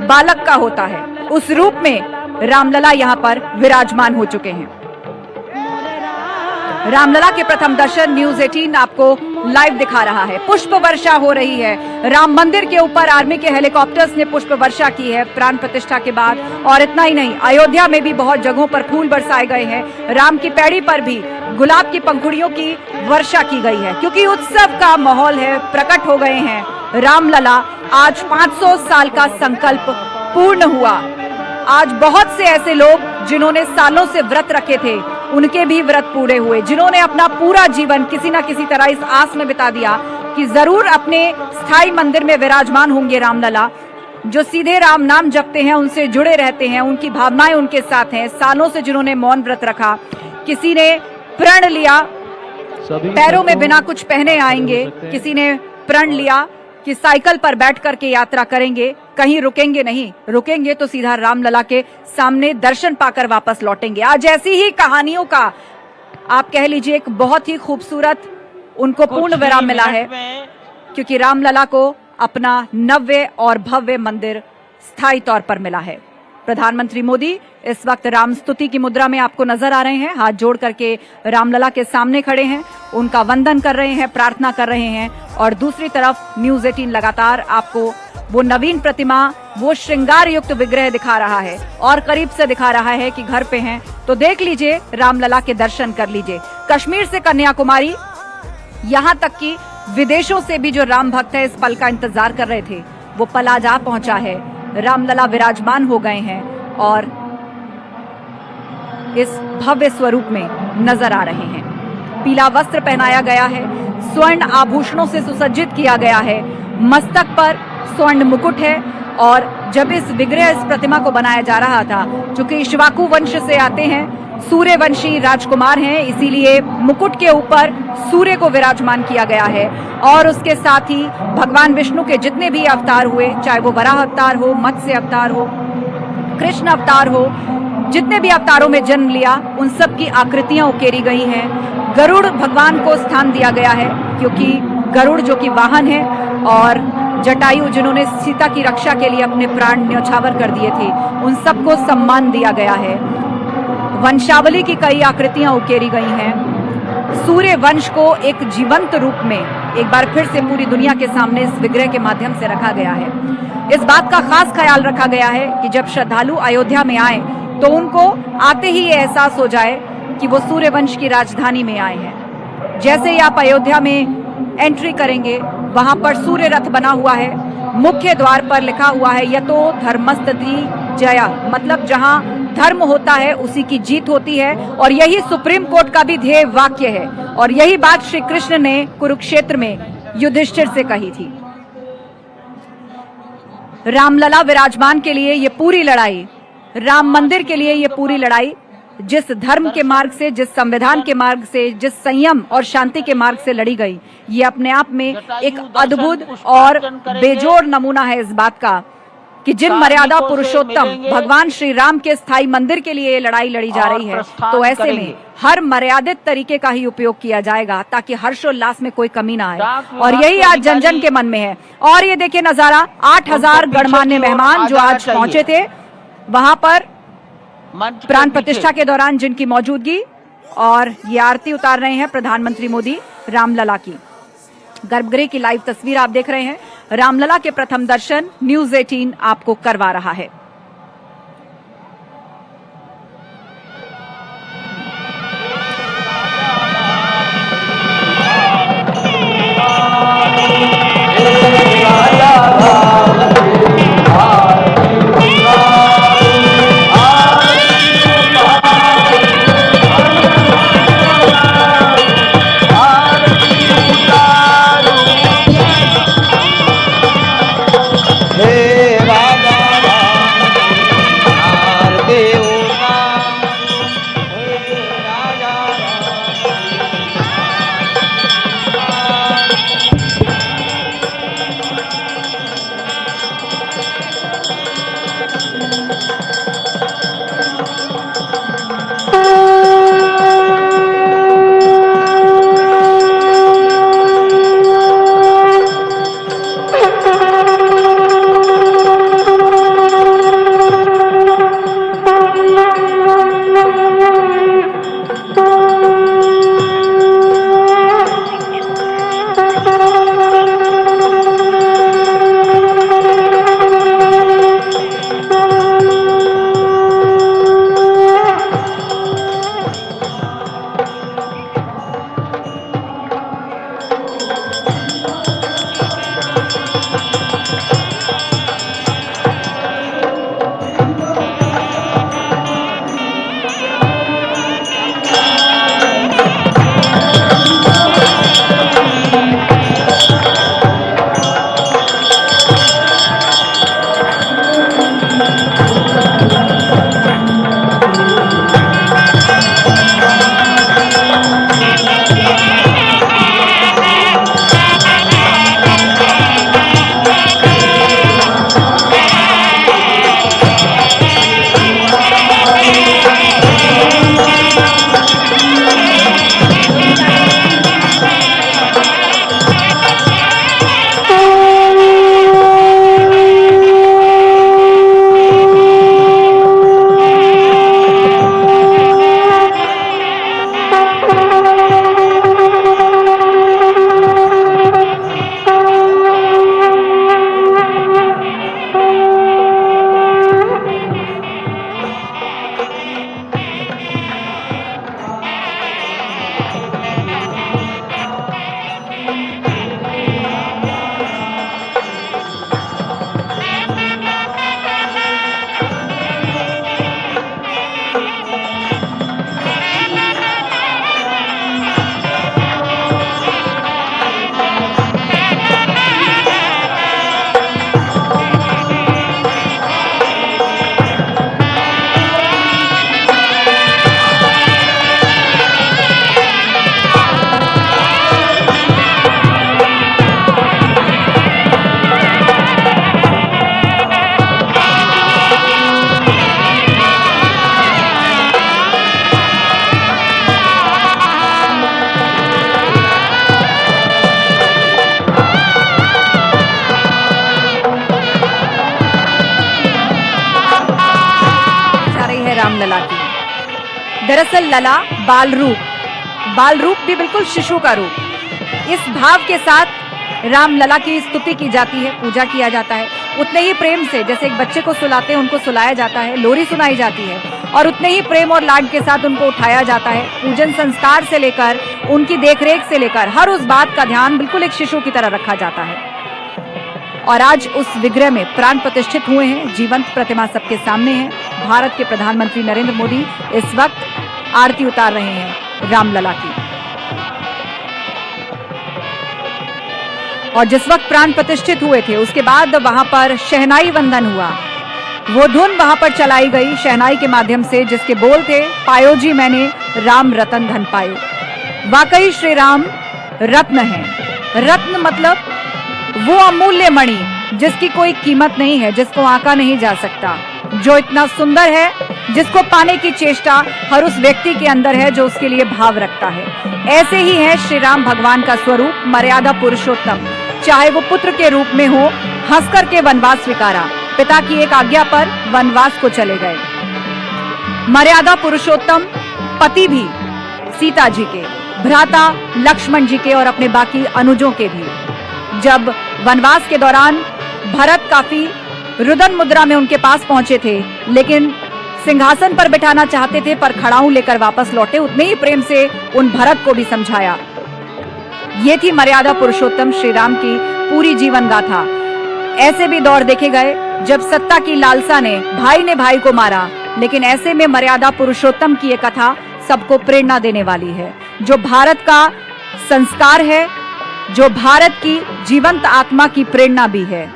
बालक का होता है, उस रूप में रामलला यहाँ पर विराजमान हो चुके हैं। रामलला के प्रथम दर्शन न्यूज़ 18 आपको लाइव दिखा रहा है। पुष्प वर्षा हो रही है, राम मंदिर के ऊपर आर्मी के हेलीकॉप्टर्स ने पुष्प वर्षा की है प्राण प्रतिष्ठा के बाद। और इतना ही नहीं, अयोध्या में भी बहुत जगहों पर फूल बरसाए गए हैं। राम की पैड़ी पर भी गुलाब की पंखुड़ियों की वर्षा की गई है, क्योंकि उत्सव का माहौल है। प्रकट हो गए हैं रामलला। आज 500 साल का संकल्प पूर्ण हुआ। आज बहुत से ऐसे लोग जिन्होंने सालों से व्रत रखे थे, उनके भी व्रत पूरे हुए। जिन्होंने अपना पूरा जीवन किसी न किसी तरह इस आस में बिता दिया कि जरूर अपने स्थायी मंदिर में विराजमान होंगे रामलला। जो सीधे राम नाम जपते हैं, उनसे जुड़े रहते हैं, उनकी भावनाएं उनके साथ हैं। सालों से जिन्होंने मौन व्रत रखा, किसी ने प्रण लिया पैरों में बिना कुछ पहने आएंगे, किसी ने प्रण लिया कि साइकिल पर बैठ करके यात्रा करेंगे, कहीं रुकेंगे नहीं, रुकेंगे तो सीधा रामलला के सामने दर्शन पाकर वापस लौटेंगे। आज ऐसी ही कहानियों का आप कह लीजिए एक बहुत ही खूबसूरत उनको पूर्ण विराम मिला है, क्योंकि रामलला को अपना नव्य और भव्य मंदिर स्थायी तौर पर मिला है। प्रधानमंत्री मोदी इस वक्त राम स्तुति की मुद्रा में आपको नजर आ रहे हैं, हाथ जोड़ करके रामलला के सामने खड़े हैं, उनका वंदन कर रहे हैं, प्रार्थना कर रहे हैं। और दूसरी तरफ न्यूज़ 18 लगातार आपको वो नवीन प्रतिमा, वो श्रृंगार युक्त विग्रह दिखा रहा है और करीब से दिखा रहा है कि घर पे हैं तो देख लीजिए, रामलला के दर्शन कर लीजिए। कश्मीर से कन्याकुमारी, यहाँ तक कि विदेशों से भी जो राम भक्त है इस पल का इंतजार कर रहे थे, वो पल आज आ पहुंचा है। रामलला विराजमान हो गए हैं और इस भव्य स्वरूप में नजर आ रहे हैं। पीला वस्त्र पहनाया गया है, स्वर्ण आभूषणों से सुसज्जित किया गया है, मस्तक पर स्वर्ण मुकुट है। और जब इस विग्रह, इस प्रतिमा को बनाया जा रहा था, चूंकि इक्ष्वाकु वंश से आते हैं, सूर्यवंशी राजकुमार हैं, इसीलिए मुकुट के ऊपर सूर्य को विराजमान किया गया है। और उसके साथ ही भगवान विष्णु के जितने भी अवतार हुए, चाहे वो वराह अवतार हो, मत्स्य अवतार हो, कृष्ण अवतार हो, जितने भी अवतारों में जन्म लिया, उन सब की आकृतियां उकेरी गई हैं। गरुड़ भगवान को स्थान दिया गया है, क्योंकि गरुड़ जो कि वाहन है, और जटायु जिन्होंने सीता की रक्षा के लिए अपने प्राण न्यौछावर कर दिए थे, उन सबको सम्मान दिया गया है। वंशावली की कई आकृतियां उकेरी गई हैं। सूर्य वंश को एक जीवंत रूप में एक बार फिर से पूरी दुनिया के सामने इस विग्रह के माध्यम से रखा गया है। इस बात का खास ख्याल रखा गया है कि जब श्रद्धालु अयोध्या में आए तो उनको आते ही ये एहसास हो जाए कि वो सूर्यवंश की राजधानी में आए हैं। जैसे ही आप अयोध्या में एंट्री करेंगे, वहां पर सूर्य रथ बना हुआ है, मुख्य द्वार पर लिखा हुआ है यतो धर्मस्तति जया, मतलब जहां धर्म होता है उसी की जीत होती है। और यही सुप्रीम कोर्ट का भी ध्येय वाक्य है, और यही बात श्री कृष्ण ने कुरुक्षेत्र में युधिष्ठिर से कही थी। रामलला विराजमान के लिए ये पूरी लड़ाई, राम मंदिर के लिए ये पूरी लड़ाई, जिस धर्म के मार्ग से, जिस संविधान के मार्ग से, जिस संयम और शांति के मार्ग से लड़ी गई, ये अपने आप में एक अद्भुत और बेजोड़ नमूना है इस बात का कि जिन मर्यादा पुरुषोत्तम भगवान श्री राम के स्थायी मंदिर के लिए ये लड़ाई लड़ी जा रही है, तो ऐसे में हर मर्यादित तरीके का ही उपयोग किया जाएगा ताकि हर्षोल्लास में कोई कमी ना आए। और यही आज जन जन के मन में है। और ये देखिए नजारा, 8000 गणमान्य मेहमान जो आज पहुंचे थे वहां पर प्राण प्रतिष्ठा के दौरान, जिनकी मौजूदगी, और ये आरती उतार रहे हैं प्रधानमंत्री मोदी रामलला की। गर्भगृह की लाइव तस्वीर आप देख रहे हैं। रामलला के प्रथम दर्शन न्यूज़ 18 आपको करवा रहा है। दरअसल लला बाल रूप भी बिल्कुल शिशु का रूप। इस भाव के साथ राम लला की स्तुति की जाती है, पूजा किया जाता है। उतने ही प्रेम से जैसे एक बच्चे को सुलाते हैं उनको सुलाया जाता है, लोरी सुनाई जाती है, और उतने ही प्रेम और लाड के साथ उनको उठाया जाता है। पूजन संस्कार से लेकर उनकी देखरेख से लेकर हर उस बात का ध्यान बिल्कुल एक शिशु की तरह रखा जाता है। और आज उस विग्रह में प्राण प्रतिष्ठित हुए हैं, जीवंत प्रतिमा सबके सामने है। भारत के प्रधानमंत्री नरेंद्र मोदी इस वक्त आरती उतार रहे हैं रामलला की। और जिस वक्त प्राण प्रतिष्ठित हुए थे उसके बाद वहां पर शहनाई वंदन हुआ। वो धुन वहां पर चलाई गई शहनाई के माध्यम से, जिसके बोल थे, पायो जी मैंने राम रतन धन पायो। वाकई श्री राम रत्न है। रत्न मतलब वो अमूल्य मणि जिसकी कोई कीमत नहीं है, जिसको आंका नहीं जा सकता, जो इतना सुंदर है, जिसको पाने की चेष्टा हर उस व्यक्ति के अंदर है जो उसके लिए भाव रखता है। ऐसे ही है श्री राम भगवान का स्वरूप, मर्यादा पुरुषोत्तम। चाहे वो पुत्र के रूप में हो, हंसकर के वनवास स्वीकारा, पिता की एक आज्ञा पर वनवास को चले गए। मर्यादा पुरुषोत्तम पति भी सीता जी के, भ्राता लक्ष्मण जी के और अपने बाकी अनुजों के भी। जब वनवास के दौरान भरत काफी रुदन मुद्रा में उनके पास पहुंचे थे, लेकिन सिंहासन पर बिठाना चाहते थे पर खड़ाऊ लेकर वापस लौटे, उतने ही प्रेम से उन भरत को भी समझाया। ये थी मर्यादा पुरुषोत्तम श्री राम की पूरी जीवन गाथा। ऐसे भी दौर देखे गए जब सत्ता की लालसा ने भाई को मारा, लेकिन ऐसे में मर्यादा पुरुषोत्तम की ये कथा सबको प्रेरणा देने वाली है, जो भारत का संस्कार है, जो भारत की जीवंत आत्मा की प्रेरणा भी है।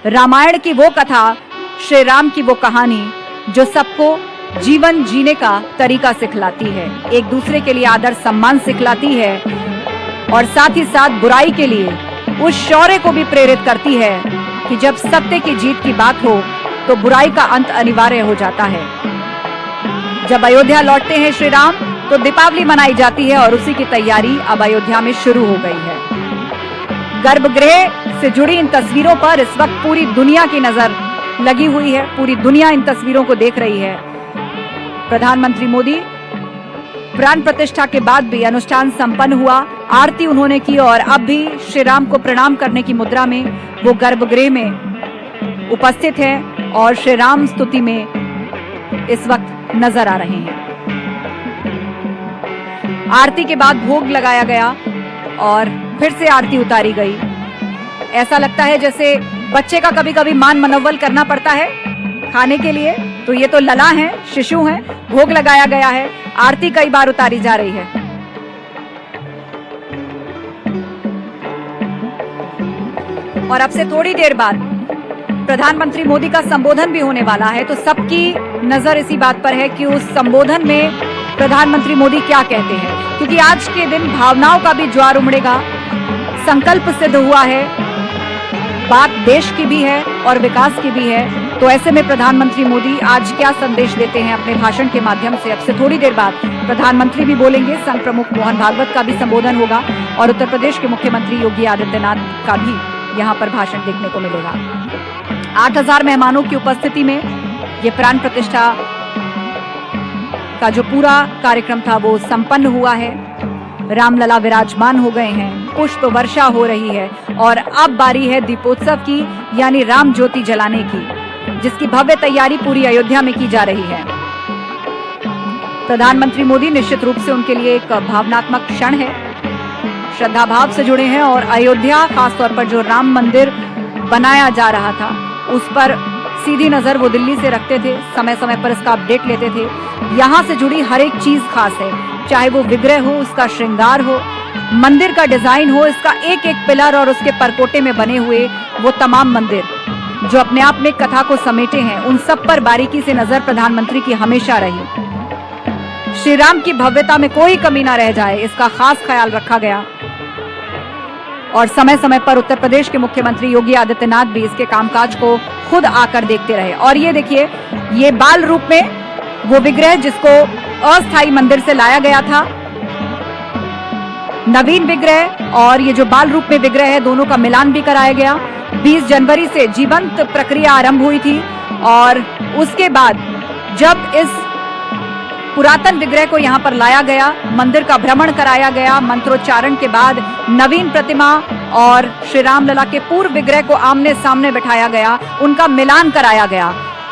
रामायण की वो कथा, श्री राम की वो कहानी जो सबको जीवन जीने का तरीका सिखलाती है, एक दूसरे के लिए आदर सम्मान सिखलाती है, और साथ ही साथ बुराई के लिए उस शौर्य को भी प्रेरित करती है कि जब सत्य की जीत की बात हो तो बुराई का अंत अनिवार्य हो जाता है। जब अयोध्या लौटते हैं श्री राम तो दीपावली मनाई जाती है और उसी की तैयारी अब अयोध्या में शुरू हो गई है। गर्भगृह से जुड़ी इन तस्वीरों पर इस वक्त पूरी दुनिया की नजर लगी हुई है, पूरी दुनिया इन तस्वीरों को देख रही है। प्रधानमंत्री मोदी प्राण प्रतिष्ठा के बाद भी अनुष्ठान संपन्न हुआ, आरती उन्होंने की और अब भी श्री राम को प्रणाम करने की मुद्रा में वो गर्भगृह में उपस्थित हैं और श्री राम स्तुति में इस वक्त नजर आ रहे हैं। आरती के बाद भोग लगाया गया और फिर से आरती उतारी गई। ऐसा लगता है जैसे बच्चे का कभी कभी मान मनोबल करना पड़ता है खाने के लिए, तो ये तो लला है, शिशु है, भोग लगाया गया है, आरती कई बार उतारी जा रही है। और अब से थोड़ी देर बाद प्रधानमंत्री मोदी का संबोधन भी होने वाला है, तो सबकी नजर इसी बात पर है कि उस संबोधन में प्रधानमंत्री मोदी क्या कहते हैं, क्योंकि आज के दिन भावनाओं का भी ज्वार उमड़ेगा। संकल्प सिद्ध हुआ है, बात देश की भी है और विकास की भी है, तो ऐसे में प्रधानमंत्री मोदी आज क्या संदेश देते हैं अपने भाषण के माध्यम से। अब से थोड़ी देर बाद प्रधानमंत्री भी बोलेंगे, संघ प्रमुख मोहन भागवत का भी संबोधन होगा और उत्तर प्रदेश के मुख्यमंत्री योगी आदित्यनाथ का भी यहाँ पर भाषण देखने को मिलेगा। 8000 मेहमानों की उपस्थिति में ये प्राण प्रतिष्ठा का जो पूरा कार्यक्रम था वो संपन्न हुआ है। रामलला विराजमान हो गए हैं, पुष्प वर्षा हो रही है और अब बारी है दीपोत्सव की, यानी राम ज्योति जलाने की, जिसकी भव्य तैयारी पूरी अयोध्या में की जा रही है। प्रधानमंत्री मोदी निश्चित रूप से उनके लिए एक भावनात्मक क्षण है, श्रद्धा भाव से जुड़े हैं और अयोध्या, खासतौर पर जो राम मंदिर बनाया जा रहा था उस पर सीधी नजर वो दिल्ली से रखते थे, समय समय पर इसका अपडेट लेते थे। यहाँ से जुड़ी हर एक चीज खास है, चाहे वो विग्रह हो, उसका श्रृंगार हो, मंदिर का डिजाइन हो, इसका एक एक पिलर और उसके परकोटे में बने हुए वो तमाम मंदिर जो अपने आप में कथा को समेटे हैं, उन सब पर बारीकी से नजर प्रधानमंत्री की हमेशा रही। श्री राम की भव्यता में कोई कमी ना रह जाए, इसका खास ख्याल रखा गया और समय समय पर उत्तर प्रदेश के मुख्यमंत्री योगी आदित्यनाथ भी इसके कामकाज को खुद आकर देखते रहे। और ये देखिए, ये बाल रूप में वो विग्रह जिसको अस्थायी मंदिर से लाया गया था, नवीन विग्रह और ये जो बाल रूप में विग्रह है, दोनों का मिलान भी कराया गया। 20 जनवरी से जीवंत प्रक्रिया आरंभ हुई थी और उसके बाद जब इस पुरातन विग्रह को यहाँ पर लाया गया, मंदिर का भ्रमण कराया गया, मंत्रोच्चारण के बाद नवीन प्रतिमा और श्री रामलला के पूर्व विग्रह को आमने सामने बिठाया गया, उनका मिलान कराया गया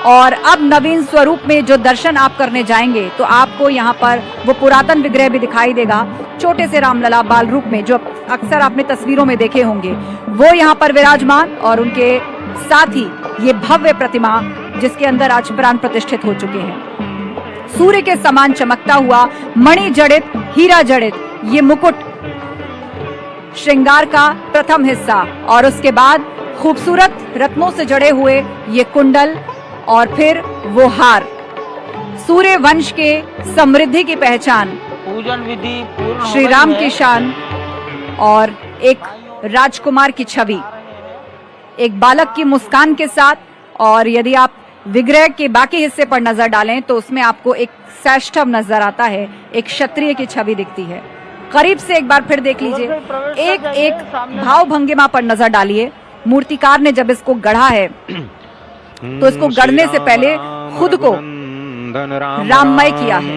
और अब नवीन स्वरूप में जो दर्शन आप करने जाएंगे तो आपको यहाँ पर वो पुरातन विग्रह भी दिखाई देगा, छोटे से रामलला बाल रूप में जो अक्सर आपने तस्वीरों में देखे होंगे, वो यहाँ पर विराजमान और उनके साथ ही ये भव्य प्रतिमा जिसके अंदर आज प्राण प्रतिष्ठित हो चुके हैं। सूर्य के समान चमकता हुआ मणि जड़ित, हीरा जड़ित ये मुकुट श्रृंगार का प्रथम हिस्सा और उसके बाद खूबसूरत रत्नों से जड़े हुए ये कुंडल और फिर वो हार, सूर्य वंश के समृद्धि की पहचान, पूजन विधि पूर्ण श्री राम की शान और एक राजकुमार की छवि, एक बालक की मुस्कान के साथ। और यदि आप विग्रह के बाकी हिस्से पर नजर डालें तो उसमें आपको एक सैष्ठव नजर आता है, एक क्षत्रिय की छवि दिखती है। करीब से एक बार फिर देख लीजिए, एक एक भाव भंगिमा पर नजर डालिए। मूर्तिकार ने जब इसको गढ़ा है तो इसको गढ़ने से पहले खुद को राममय किया है।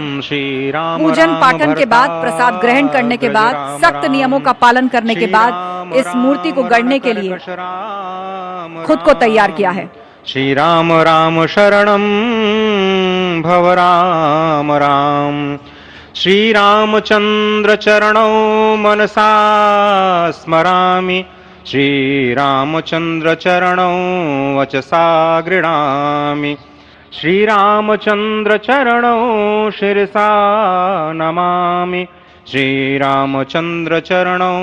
पूजन पाठन के बाद, प्रसाद ग्रहण करने के बाद, सख्त नियमों का पालन करने के बाद इस मूर्ति को गढ़ने के लिए खुद को तैयार किया है। श्री राम राम शरणं भव राम राम, श्री रामचंद्र चरणौ मनसा स्मरामि, श्री रामचंद्र चरणौ वचसा गृह्णामि, श्री रामचंद्र चरणौ शिरसा नमामि, श्री रामचंद्र चरणौ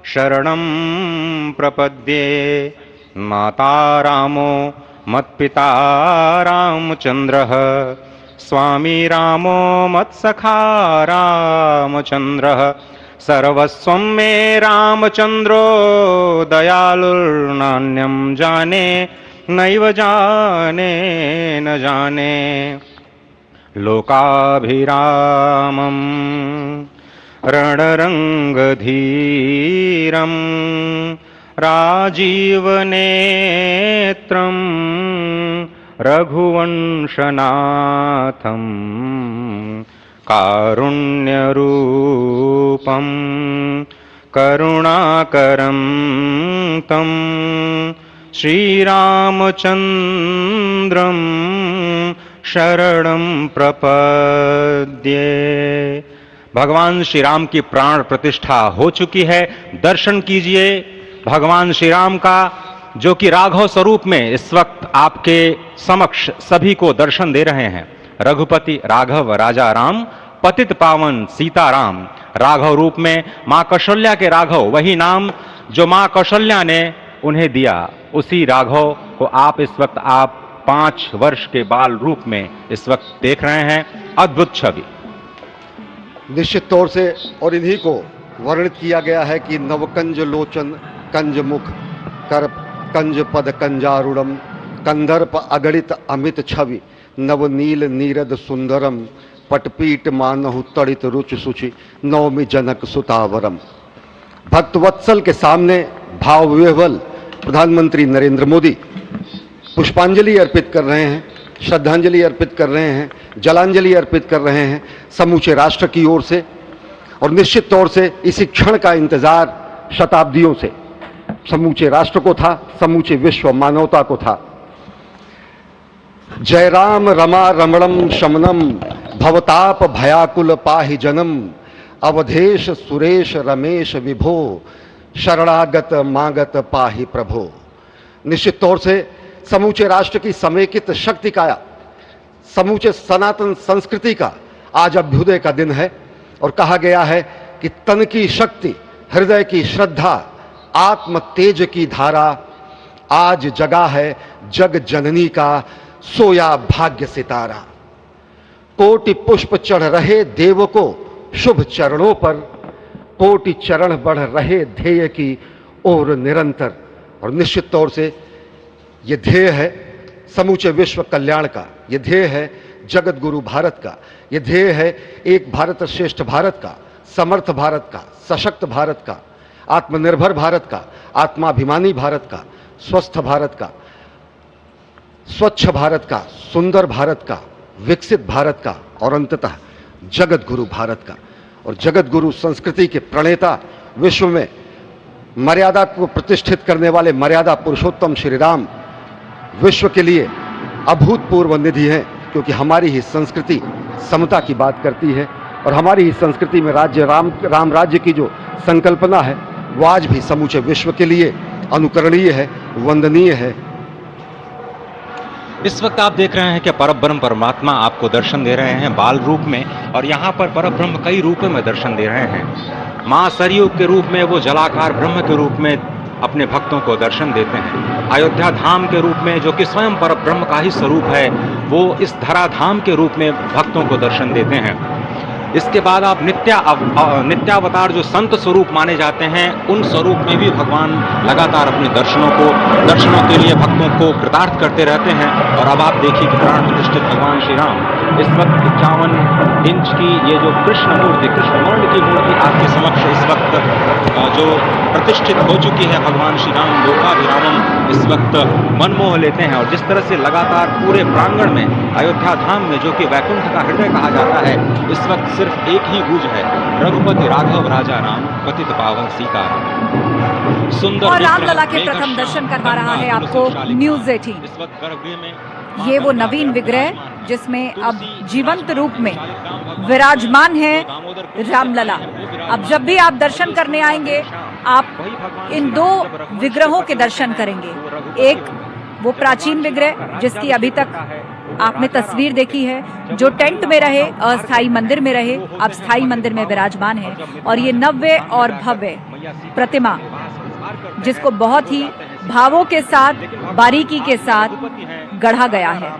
शरणं प्रपद्ये। माता रामो मत्पिता रामचंद्रः, स्वामी रामो मत्सखा रामचंद्रः, सर्वस्वं मे रामचंद्रो दयालुर्नान्यं जाने नैव जाने न जाने। लोकाभिरामं रणरंगधीरं राजीवनेत्रं रघुवंशनाथं, कारुण्यरूपं करुणाकरं तं श्रीरामचंद्रं शरणं प्रपद्ये। भगवान श्री राम की प्राण प्रतिष्ठा हो चुकी है, दर्शन कीजिए भगवान श्री राम का, जो कि राघव स्वरूप में इस वक्त आपके समक्ष सभी को दर्शन दे रहे हैं। रघुपति राघव राजा राम, पतित पावन सीताराम। राघव रूप में मां कौशल्या के राघव, वही नाम जो मां कौशल्या ने उन्हें दिया, उसी राघव को आप इस वक्त 5 वर्ष के बाल रूप में इस वक्त देख रहे हैं। अद्भुत छवि। निश्चित तौर से और इन्हीं को वर्णित किया गया है कि नवकंज लोचन कंज मुख कर कंज पद कंजारूढ़म, कंदर्प अगणित अमित छवि, नवनील नीरद सुंदरम, पटपीट मानहु तड़ित रुचि सुचि, नवमी जनक सुतावरम। भक्तवत्सल के सामने भाव विह्वल प्रधानमंत्री नरेंद्र मोदी पुष्पांजलि अर्पित कर रहे हैं, श्रद्धांजलि अर्पित कर रहे हैं, जलांजलि अर्पित कर रहे हैं समूचे राष्ट्र की ओर से। और निश्चित तौर से इसी क्षण का इंतजार शताब्दियों से समूचे राष्ट्र को था, समूचे विश्व मानवता को था। जय राम रमा रमणम शमनम, भवताप भयाकुल पाहि जनम, अवधेश सुरेश रमेश विभो, शरणागत मागत पाहि प्रभो। निश्चित तौर से समूचे राष्ट्र की समेकित शक्ति का, समूचे सनातन संस्कृति का आज अभ्युदय का दिन है। और कहा गया है कि तन की शक्ति, हृदय की श्रद्धा, आत्म तेज की धारा आज जगा है जग जननी का सोया भाग्य सितारा। कोटि पुष्प चढ़ रहे देव को शुभ चरणों पर, कोटि चरण बढ़ रहे ध्येय की ओर निरंतर। और निश्चित तौर से ये ध्येय है समूचे विश्व कल्याण का, ये ध्येय है जगत गुरु भारत का, ये ध्येय है एक भारत श्रेष्ठ भारत का, समर्थ भारत का, सशक्त भारत का, आत्मनिर्भर भारत का, आत्माभिमानी भारत का, स्वस्थ भारत का, स्वच्छ भारत का, सुंदर भारत का, विकसित भारत का और अंततः जगत गुरु भारत का, और जगत गुरु संस्कृति के प्रणेता, विश्व में मर्यादा को प्रतिष्ठित करने वाले मर्यादा पुरुषोत्तम श्री राम विश्व के लिए अभूतपूर्व निधि है, क्योंकि हमारी ही संस्कृति समता की बात करती है और हमारी ही संस्कृति में राज्य राम राज्य की जो संकल्पना है वो आज भी समूचे विश्व के लिए अनुकरणीय है, वंदनीय है। इस वक्त आप देख रहे हैं कि परब्रह्म परमात्मा आपको दर्शन दे रहे हैं बाल रूप में, और यहाँ पर परब्रह्म कई रूपों में दर्शन दे रहे हैं। माँ सरयू के रूप में वो जलाकार ब्रह्म के रूप में अपने भक्तों को दर्शन देते हैं। अयोध्या धाम के रूप में, जो कि स्वयं परब्रह्म का ही स्वरूप है, वो इस धरा धाम के रूप में भक्तों को दर्शन देते हैं। इसके बाद आप नित्यावतार जो संत स्वरूप माने जाते हैं, उन स्वरूप में भी भगवान लगातार अपने दर्शनों के लिए भक्तों को कृतार्थ करते रहते हैं। और अब आप देखिए कि प्राण प्रतिष्ठित भगवान श्री राम इस वक्त 51 इंच की ये जो कृष्ण वर्ण की मूर्ति आपके समक्ष इस वक्त जो प्रतिष्ठित हो चुकी है, भगवान श्री राम लोकाभिरामम इस वक्त मनमोह लेते हैं। और जिस तरह से लगातार पूरे प्रांगण में अयोध्या धाम में, जो कि वैकुंठ का हृदय कहा जाता है, इस वक्त सिर्फ एक ही गूंज है, रघुपति राघव राजा राम पतित पावन सीताराम। सुंदर और रामलला के प्रथम दर्शन करवा रहा है आपको न्यूज़ 18। इस वक्त गर्भगृह में ये वो नवीन विग्रह जिसमें अब जीवंत रूप में विराजमान है रामलला। अब जब भी आप दर्शन करने आएंगे, आप इन दो विग्रहों के दर्शन करेंगे। एक वो प्राचीन विग्रह जिसकी अभी तक आपने तस्वीर देखी है, जो टेंट में रहे, अस्थाई मंदिर में रहे, अब स्थायी मंदिर में विराजमान है। और ये नव्य और भव्य प्रतिमा, जिसको बहुत ही भावों के साथ, बारीकी के साथ गढ़ा गया है।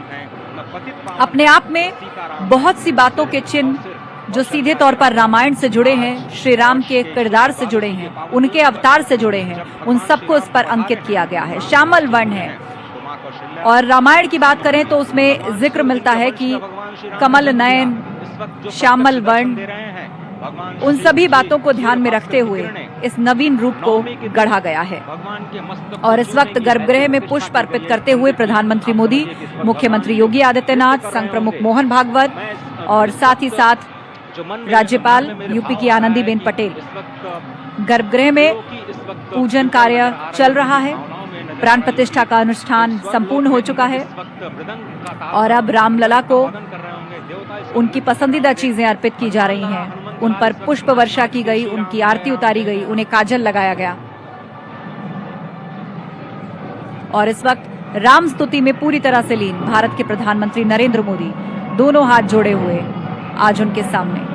अपने आप में बहुत सी बातों के चिन्ह जो सीधे तौर पर रामायण से जुड़े हैं, श्री राम के किरदार से जुड़े हैं, उनके अवतार से जुड़े हैं, उन सबको इस पर अंकित किया गया है। श्यामल वर्ण है, और रामायण की बात करें तो उसमें जिक्र मिलता है कि कमल नयन, श्यामल वर्ण, उन सभी बातों को ध्यान में रखते हुए इस नवीन रूप को गढ़ा गया है। और इस वक्त गर्भगृह में पुष्प अर्पित करते हुए प्रधानमंत्री मोदी, मुख्यमंत्री योगी आदित्यनाथ, संघ प्रमुख मोहन भागवत और साथ ही साथ राज्यपाल यूपी की आनंदीबेन पटेल, गर्भगृह में पूजन कार्य चल रहा है। प्राण प्रतिष्ठा का अनुष्ठान संपूर्ण हो चुका है और अब रामलला को उनकी पसंदीदा चीजें अर्पित की जा रही हैं। उन पर पुष्प वर्षा की गई, उनकी आरती उतारी गई, उन्हें काजल लगाया गया। और इस वक्त राम स्तुति में पूरी तरह से लीन भारत के प्रधानमंत्री नरेंद्र मोदी दोनों हाथ जोड़े हुए आज उनके सामने।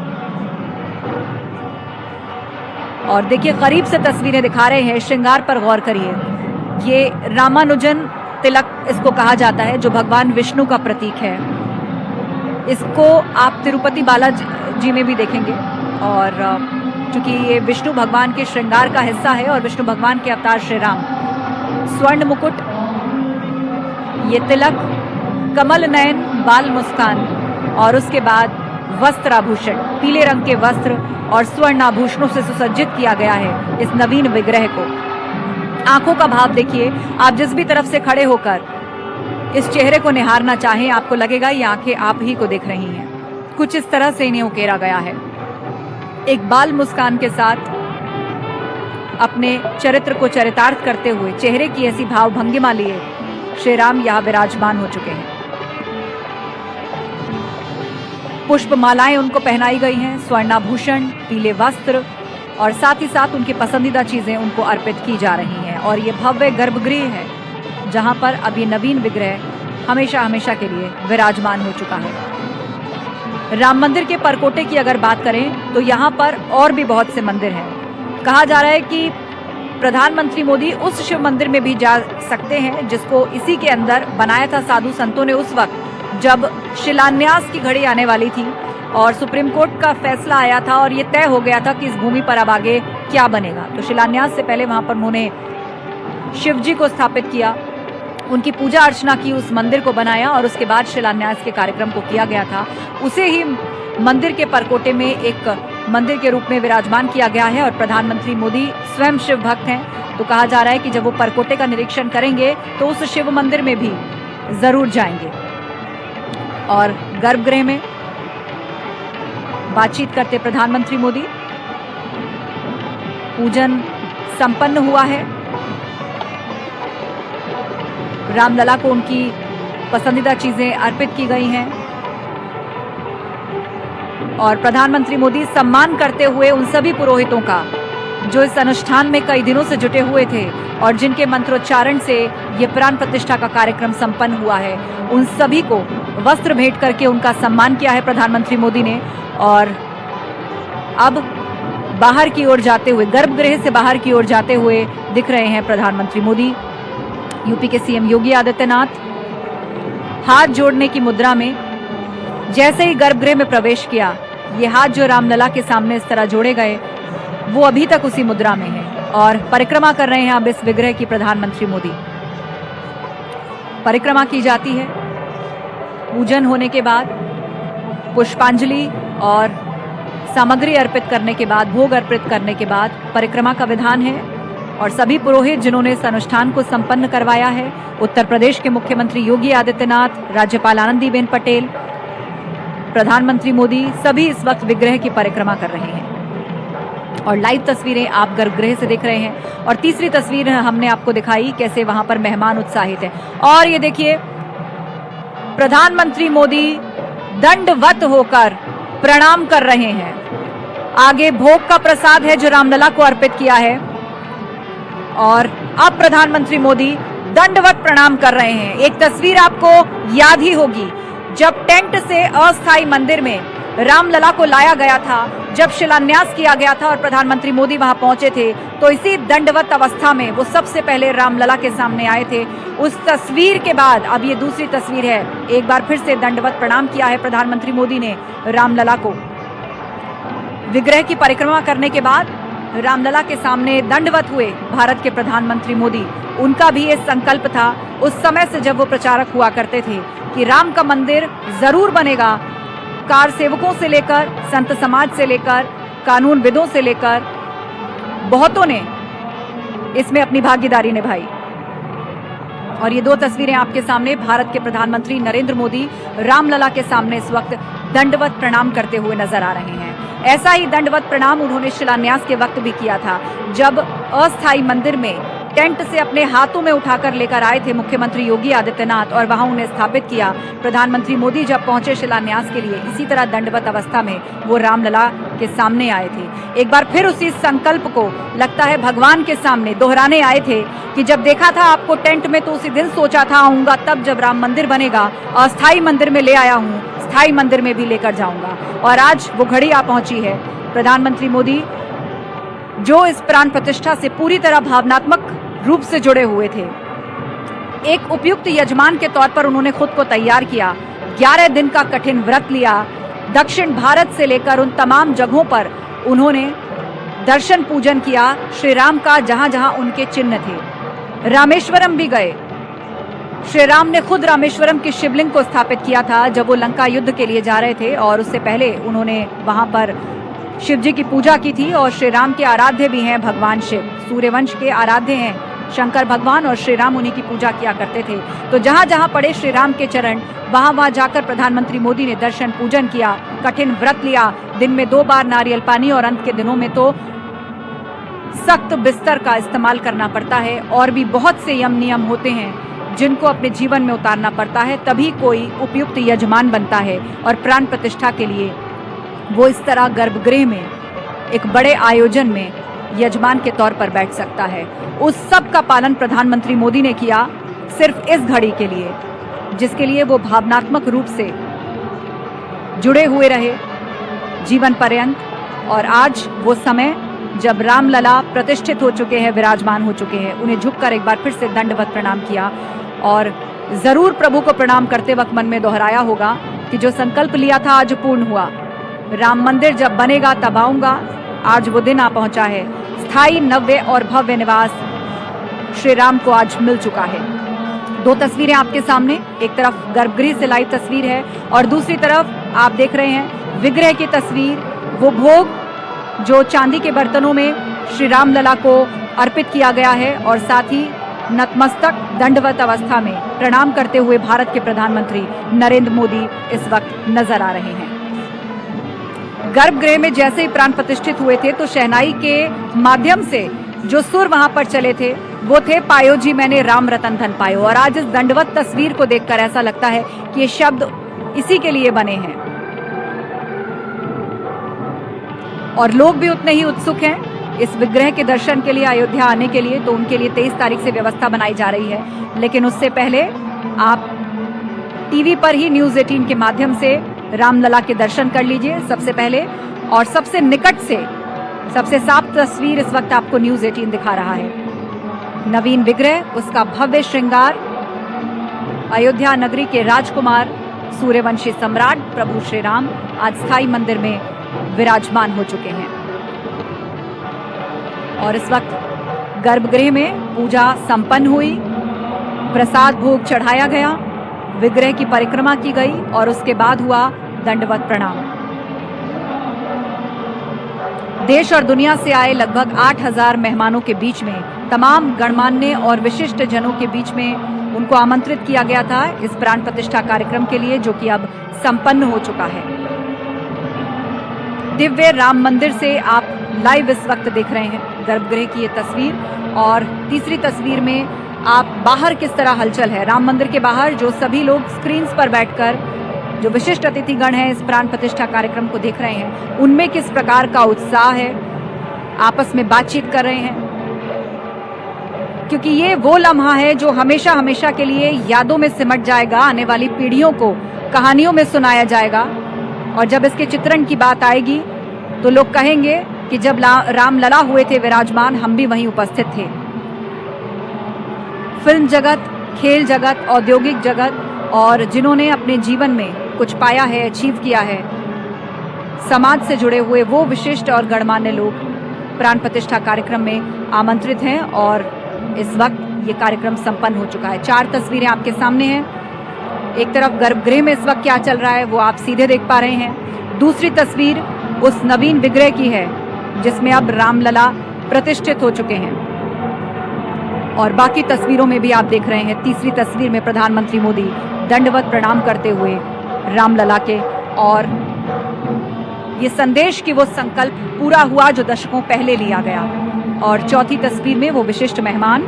और देखिए, करीब से तस्वीरें दिखा रहे हैं। श्रृंगार पर गौर करिए, ये रामानुजन तिलक इसको कहा जाता है, जो भगवान विष्णु का प्रतीक है। इसको आप तिरुपति बालाजी में भी देखेंगे। और चूंकि ये विष्णु भगवान के श्रृंगार का हिस्सा है और विष्णु भगवान के अवतार श्री राम, स्वर्ण मुकुट, ये तिलक, कमल नयन, बाल मुस्कान और उसके बाद वस्त्र आभूषण, पीले रंग के वस्त्र और स्वर्ण आभूषणों से सुसज्जित किया गया है इस नवीन विग्रह को। आंखों का भाव देखिए, आप जिस भी तरफ से खड़े होकर इस चेहरे को निहारना चाहें, आपको लगेगा ये आंखें आप ही को देख रही हैं। कुछ इस तरह से इन्हें उकेरा गया है। एक बाल मुस्कान के साथ अपने चरित्र को चरितार्थ करते हुए चेहरे की ऐसी भाव भंगिमा लिए श्री राम यहाँ विराजमान हो चुके हैं। पुष्प मालाएं उनको पहनाई गई हैं, स्वर्णाभूषण, पीले वस्त्र और साथ ही साथ उनकी पसंदीदा चीजें उनको अर्पित की जा रही हैं। और ये भव्य गर्भगृह है जहां पर अब ये नवीन विग्रह हमेशा हमेशा के लिए विराजमान हो चुका है। राम मंदिर के परकोटे की अगर बात करें तो यहाँ पर और भी बहुत से मंदिर हैं। कहा जा रहा है कि प्रधानमंत्री मोदी उस शिव मंदिर में भी जा सकते हैं जिसको इसी के अंदर बनाया था साधु संतों ने उस वक्त जब शिलान्यास की घड़ी आने वाली थी और सुप्रीम कोर्ट का फैसला आया था और ये तय हो गया था कि इस भूमि पर अब आगे क्या बनेगा। तो शिलान्यास से पहले वहां पर उन्होंने शिव जी को स्थापित किया, उनकी पूजा अर्चना की, उस मंदिर को बनाया और उसके बाद शिलान्यास के कार्यक्रम को किया गया था। उसे ही मंदिर के परकोटे में एक मंदिर के रूप में विराजमान किया गया है। और प्रधानमंत्री मोदी स्वयं शिव भक्त हैं, तो कहा जा रहा है कि जब वो परकोटे का निरीक्षण करेंगे तो उस शिव मंदिर में भी जरूर जाएंगे। और गर्भगृह में बातचीत करते प्रधानमंत्री मोदी। पूजन संपन्न हुआ है। रामलला को उनकी पसंदीदा चीजें अर्पित की गई हैं और प्रधानमंत्री मोदी सम्मान करते हुए उन सभी पुरोहितों का जो इस अनुष्ठान में कई दिनों से जुटे हुए थे और जिनके मंत्रोच्चारण से ये प्राण प्रतिष्ठा का कार्यक्रम संपन्न हुआ है, उन सभी को वस्त्र भेंट करके उनका सम्मान किया है प्रधानमंत्री मोदी ने। और अब बाहर की ओर जाते हुए, गर्भगृह से बाहर की ओर जाते हुए दिख रहे हैं प्रधानमंत्री मोदी। यूपी के सीएम योगी आदित्यनाथ हाथ जोड़ने की मुद्रा में जैसे ही गर्भगृह में प्रवेश किया, ये हाथ जो रामलला के सामने इस तरह जोड़े गए, वो अभी तक उसी मुद्रा में है और परिक्रमा कर रहे हैं अब इस विग्रह की प्रधानमंत्री मोदी। परिक्रमा की जाती है। पूजन होने के बाद पुष्पांजलि और सामग्री अर्पित करने के बाद, भोग अर्पित करने के बाद परिक्रमा का विधान है और सभी पुरोहित जिन्होंने इस अनुष्ठान को संपन्न करवाया है, उत्तर प्रदेश के मुख्यमंत्री योगी आदित्यनाथ, राज्यपाल आनंदीबेन पटेल, प्रधानमंत्री मोदी, सभी इस वक्त विग्रह की परिक्रमा कर रहे हैं और लाइव तस्वीरें आप गर्भगृह से देख रहे हैं। और तीसरी तस्वीर हमने आपको दिखाई कैसे वहां पर मेहमान उत्साहित हैं। और ये देखिए, प्रधानमंत्री मोदी दंडवत होकर प्रणाम कर रहे हैं। आगे भोग का प्रसाद है जो रामलला को अर्पित किया है और अब प्रधानमंत्री मोदी दंडवत प्रणाम कर रहे हैं। एक तस्वीर आपको याद ही होगी, जब टेंट से अस्थायी मंदिर में रामलला को लाया गया था, जब शिलान्यास किया गया था और प्रधानमंत्री मोदी वहां पहुंचे थे, तो इसी दंडवत अवस्था में वो सबसे पहले रामलला के सामने आए थे। उस तस्वीर के बाद अब ये दूसरी तस्वीर है, एक बार फिर से दंडवत प्रणाम किया है प्रधानमंत्री मोदी ने रामलला को। विग्रह की परिक्रमा करने के बाद रामलला के सामने दंडवत हुए भारत के प्रधानमंत्री मोदी। उनका भी ये संकल्प था उस समय से जब वो प्रचारक हुआ करते थे कि राम का मंदिर जरूर बनेगा। कार सेवकों से लेकर, संत समाज से लेकर, कानूनविदों से लेकर बहुतों ने इसमें अपनी भागीदारी निभाई। और ये दो तस्वीरें आपके सामने, भारत के प्रधानमंत्री नरेंद्र मोदी रामलला के सामने इस वक्त दंडवत प्रणाम करते हुए नजर आ रहे हैं। ऐसा ही दंडवत प्रणाम उन्होंने शिलान्यास के वक्त भी किया था, जब अस्थायी मंदिर में टेंट से अपने हाथों में उठाकर लेकर आए थे मुख्यमंत्री योगी आदित्यनाथ और वहां उन्हें स्थापित किया। प्रधानमंत्री मोदी जब पहुंचे शिलान्यास के लिए, इसी तरह दंडवत अवस्था में वो रामलला के सामने आए थे। एक बार फिर उसी संकल्प को लगता है भगवान के सामने दोहराने आए थे कि जब देखा था आपको टेंट में तो उसी दिन सोचा था आऊंगा, तब जब राम मंदिर बनेगा अस्थायी मंदिर में ले आया हूं, स्थायी मंदिर में भी लेकर जाऊंगा। और आज वो घड़ी आ पहुंची है। प्रधानमंत्री मोदी जो इस प्राण प्रतिष्ठा से पूरी तरह भावनात्मक रूप से जुड़े हुए थे, एक उपयुक्त यजमान के तौर पर उन्होंने खुद को तैयार किया। 11 दिन का कठिन व्रत लिया। दक्षिण भारत से लेकर उन तमाम जगहों पर उन्होंने दर्शन पूजन किया श्री राम का, जहां जहां उनके चिन्ह थे। रामेश्वरम भी गए। श्री राम ने खुद रामेश्वरम की शिवलिंग को स्थापित किया था जब वो लंका युद्ध के लिए जा रहे थे, और उससे पहले उन्होंने वहां पर शिव जी की पूजा की थी। और श्री राम के आराध्य भी हैं भगवान शिव, सूर्यवंश के आराध्य हैं शंकर भगवान, और श्री राम उन्हीं की पूजा किया करते थे। तो जहां जहां पड़े श्री राम के चरण, वहां वहां जाकर प्रधानमंत्री मोदी ने दर्शन पूजन किया, कठिन व्रत लिया। दिन में 2 बार नारियल पानी और अंत के दिनों में तो सख्त बिस्तर का इस्तेमाल करना पड़ता है। और भी बहुत से यम नियम होते हैं जिनको अपने जीवन में उतारना पड़ता है, तभी कोई उपयुक्त यजमान बनता है। और प्राण प्रतिष्ठा के लिए वो इस तरह गर्भगृह में एक बड़े आयोजन में यजमान के तौर पर बैठ सकता है। उस सब का पालन प्रधानमंत्री मोदी ने किया सिर्फ इस घड़ी के लिए, जिसके लिए वो भावनात्मक रूप से जुड़े हुए रहे जीवन पर्यंत। और आज वो समय जब रामलला प्रतिष्ठित हो चुके हैं, विराजमान हो चुके हैं, उन्हें झुककर एक बार फिर से दंडवत प्रणाम किया। और जरूर प्रभु को प्रणाम करते वक्त मन में दोहराया होगा कि जो संकल्प लिया था आज पूर्ण हुआ। राम मंदिर जब बनेगा तब आऊंगा। आज वो दिन आ पहुंचा है। स्थायी, नव्य और भव्य निवास श्री राम को आज मिल चुका है। 2 तस्वीरें आपके सामने, एक तरफ गर्भगृह से लाइव तस्वीर है और दूसरी तरफ आप देख रहे हैं विग्रह की तस्वीर। वो भोग जो चांदी के बर्तनों में श्री रामलला को अर्पित किया गया है, और साथ ही नतमस्तक दंडवत अवस्था में प्रणाम करते हुए भारत के प्रधानमंत्री नरेंद्र मोदी इस वक्त नजर आ रहे हैं। गर्भगृह में जैसे ही प्राण प्रतिष्ठित हुए थे तो शहनाई के माध्यम से जो सुर वहां पर चले थे वो थे पायो जी मैंने राम रतन धन पायो। और आज इस दंडवत तस्वीर को देखकर ऐसा लगता है कि ये शब्द इसी के लिए बने हैं और लोग भी उतने ही उत्सुक हैं इस विग्रह के दर्शन के लिए अयोध्या आने के लिए। तो उनके लिए 23 तारीख से व्यवस्था बनाई जा रही है, लेकिन उससे पहले आप टीवी पर ही न्यूज़ 18 के माध्यम से रामलला के दर्शन कर लीजिए सबसे पहले। और सबसे निकट से सबसे साफ तस्वीर इस वक्त आपको न्यूज़ 18 दिखा रहा है। नवीन विग्रह, उसका भव्य श्रृंगार, अयोध्या नगरी के राजकुमार सूर्यवंशी सम्राट प्रभु श्री राम आज स्थायी मंदिर में विराजमान हो चुके हैं। और इस वक्त गर्भगृह में पूजा संपन्न हुई, प्रसाद भोग चढ़ाया गया, विग्रह की परिक्रमा की गई और उसके बाद हुआ दंडवत प्रणाम। देश और दुनिया से आए लगभग 8000 मेहमानों के बीच में तमाम गणमान्य और विशिष्ट जनों के बीच में उनको आमंत्रित किया गया था इस प्राण प्रतिष्ठा कार्यक्रम के लिए, जो कि अब संपन्न हो चुका है। दिव्य राम मंदिर से आप लाइव इस वक्त देख रहे हैं गर्भगृह की ये तस्वीर। और तीसरी तस्वीर में आप बाहर किस तरह हलचल है राम मंदिर के बाहर, जो सभी लोग स्क्रीन्स पर बैठकर जो विशिष्ट अतिथिगण हैं इस प्राण प्रतिष्ठा कार्यक्रम को देख रहे हैं, उनमें किस प्रकार का उत्साह है, आपस में बातचीत कर रहे हैं, क्योंकि ये वो लम्हा है जो हमेशा हमेशा के लिए यादों में सिमट जाएगा, आने वाली पीढ़ियों को कहानियों में सुनाया जाएगा। और जब इसके चित्रण की बात आएगी तो लोग कहेंगे कि जब रामलला हुए थे विराजमान, हम भी वहीं उपस्थित थे। फिल्म जगत, खेल जगत, औद्योगिक जगत और जिन्होंने अपने जीवन में कुछ पाया है, अचीव किया है, समाज से जुड़े हुए वो विशिष्ट और गणमान्य लोग प्राण प्रतिष्ठा कार्यक्रम में आमंत्रित हैं। और इस वक्त ये कार्यक्रम संपन्न हो चुका है। 4 तस्वीरें आपके सामने हैं। एक तरफ गर्भगृह में इस वक्त क्या चल रहा है वो आप सीधे देख पा रहे हैं। दूसरी तस्वीर उस नवीन विग्रह की है जिसमें अब रामलला प्रतिष्ठित हो चुके हैं। और बाकी तस्वीरों में भी आप देख रहे हैं। तीसरी तस्वीर में प्रधानमंत्री मोदी दंडवत प्रणाम करते हुए रामलला के, और ये संदेश कि वो संकल्प पूरा हुआ जो दशकों पहले लिया गया। और चौथी तस्वीर में वो विशिष्ट मेहमान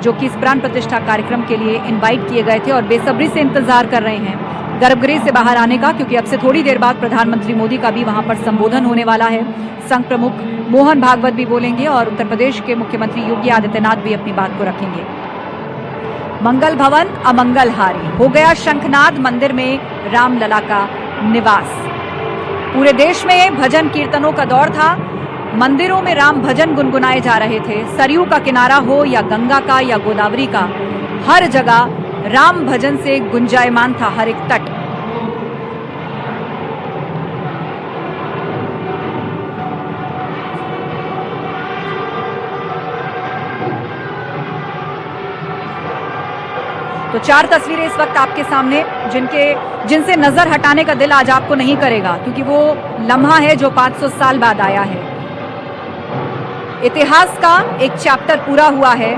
जो कि इस प्राण प्रतिष्ठा कार्यक्रम के लिए इनवाइट किए गए थे और बेसब्री से इंतजार कर रहे हैं गर्भगृह से बाहर आने का, क्योंकि अब से थोड़ी देर बाद प्रधानमंत्री मोदी का भी वहां पर संबोधन होने वाला है। संघ प्रमुख मोहन भागवत भी बोलेंगे और उत्तर प्रदेश के मुख्यमंत्री योगी आदित्यनाथ भी अपनी बात को रखेंगे। मंगल भवन अमंगल हारी, हो गया शंखनाद मंदिर में रामलला का निवास। पूरे देश में भजन कीर्तनों का दौर था। मंदिरों में राम भजन गुनगुनाए जा रहे थे। सरयू का किनारा हो या गंगा का या गोदावरी का, हर जगह राम भजन से गुंजायमान था हर एक तट। तो 4 तस्वीरें इस वक्त आपके सामने जिनसे नजर हटाने का दिल आज आपको नहीं करेगा, क्योंकि वो लम्हा है जो 500 साल बाद आया है। इतिहास का एक चैप्टर पूरा हुआ है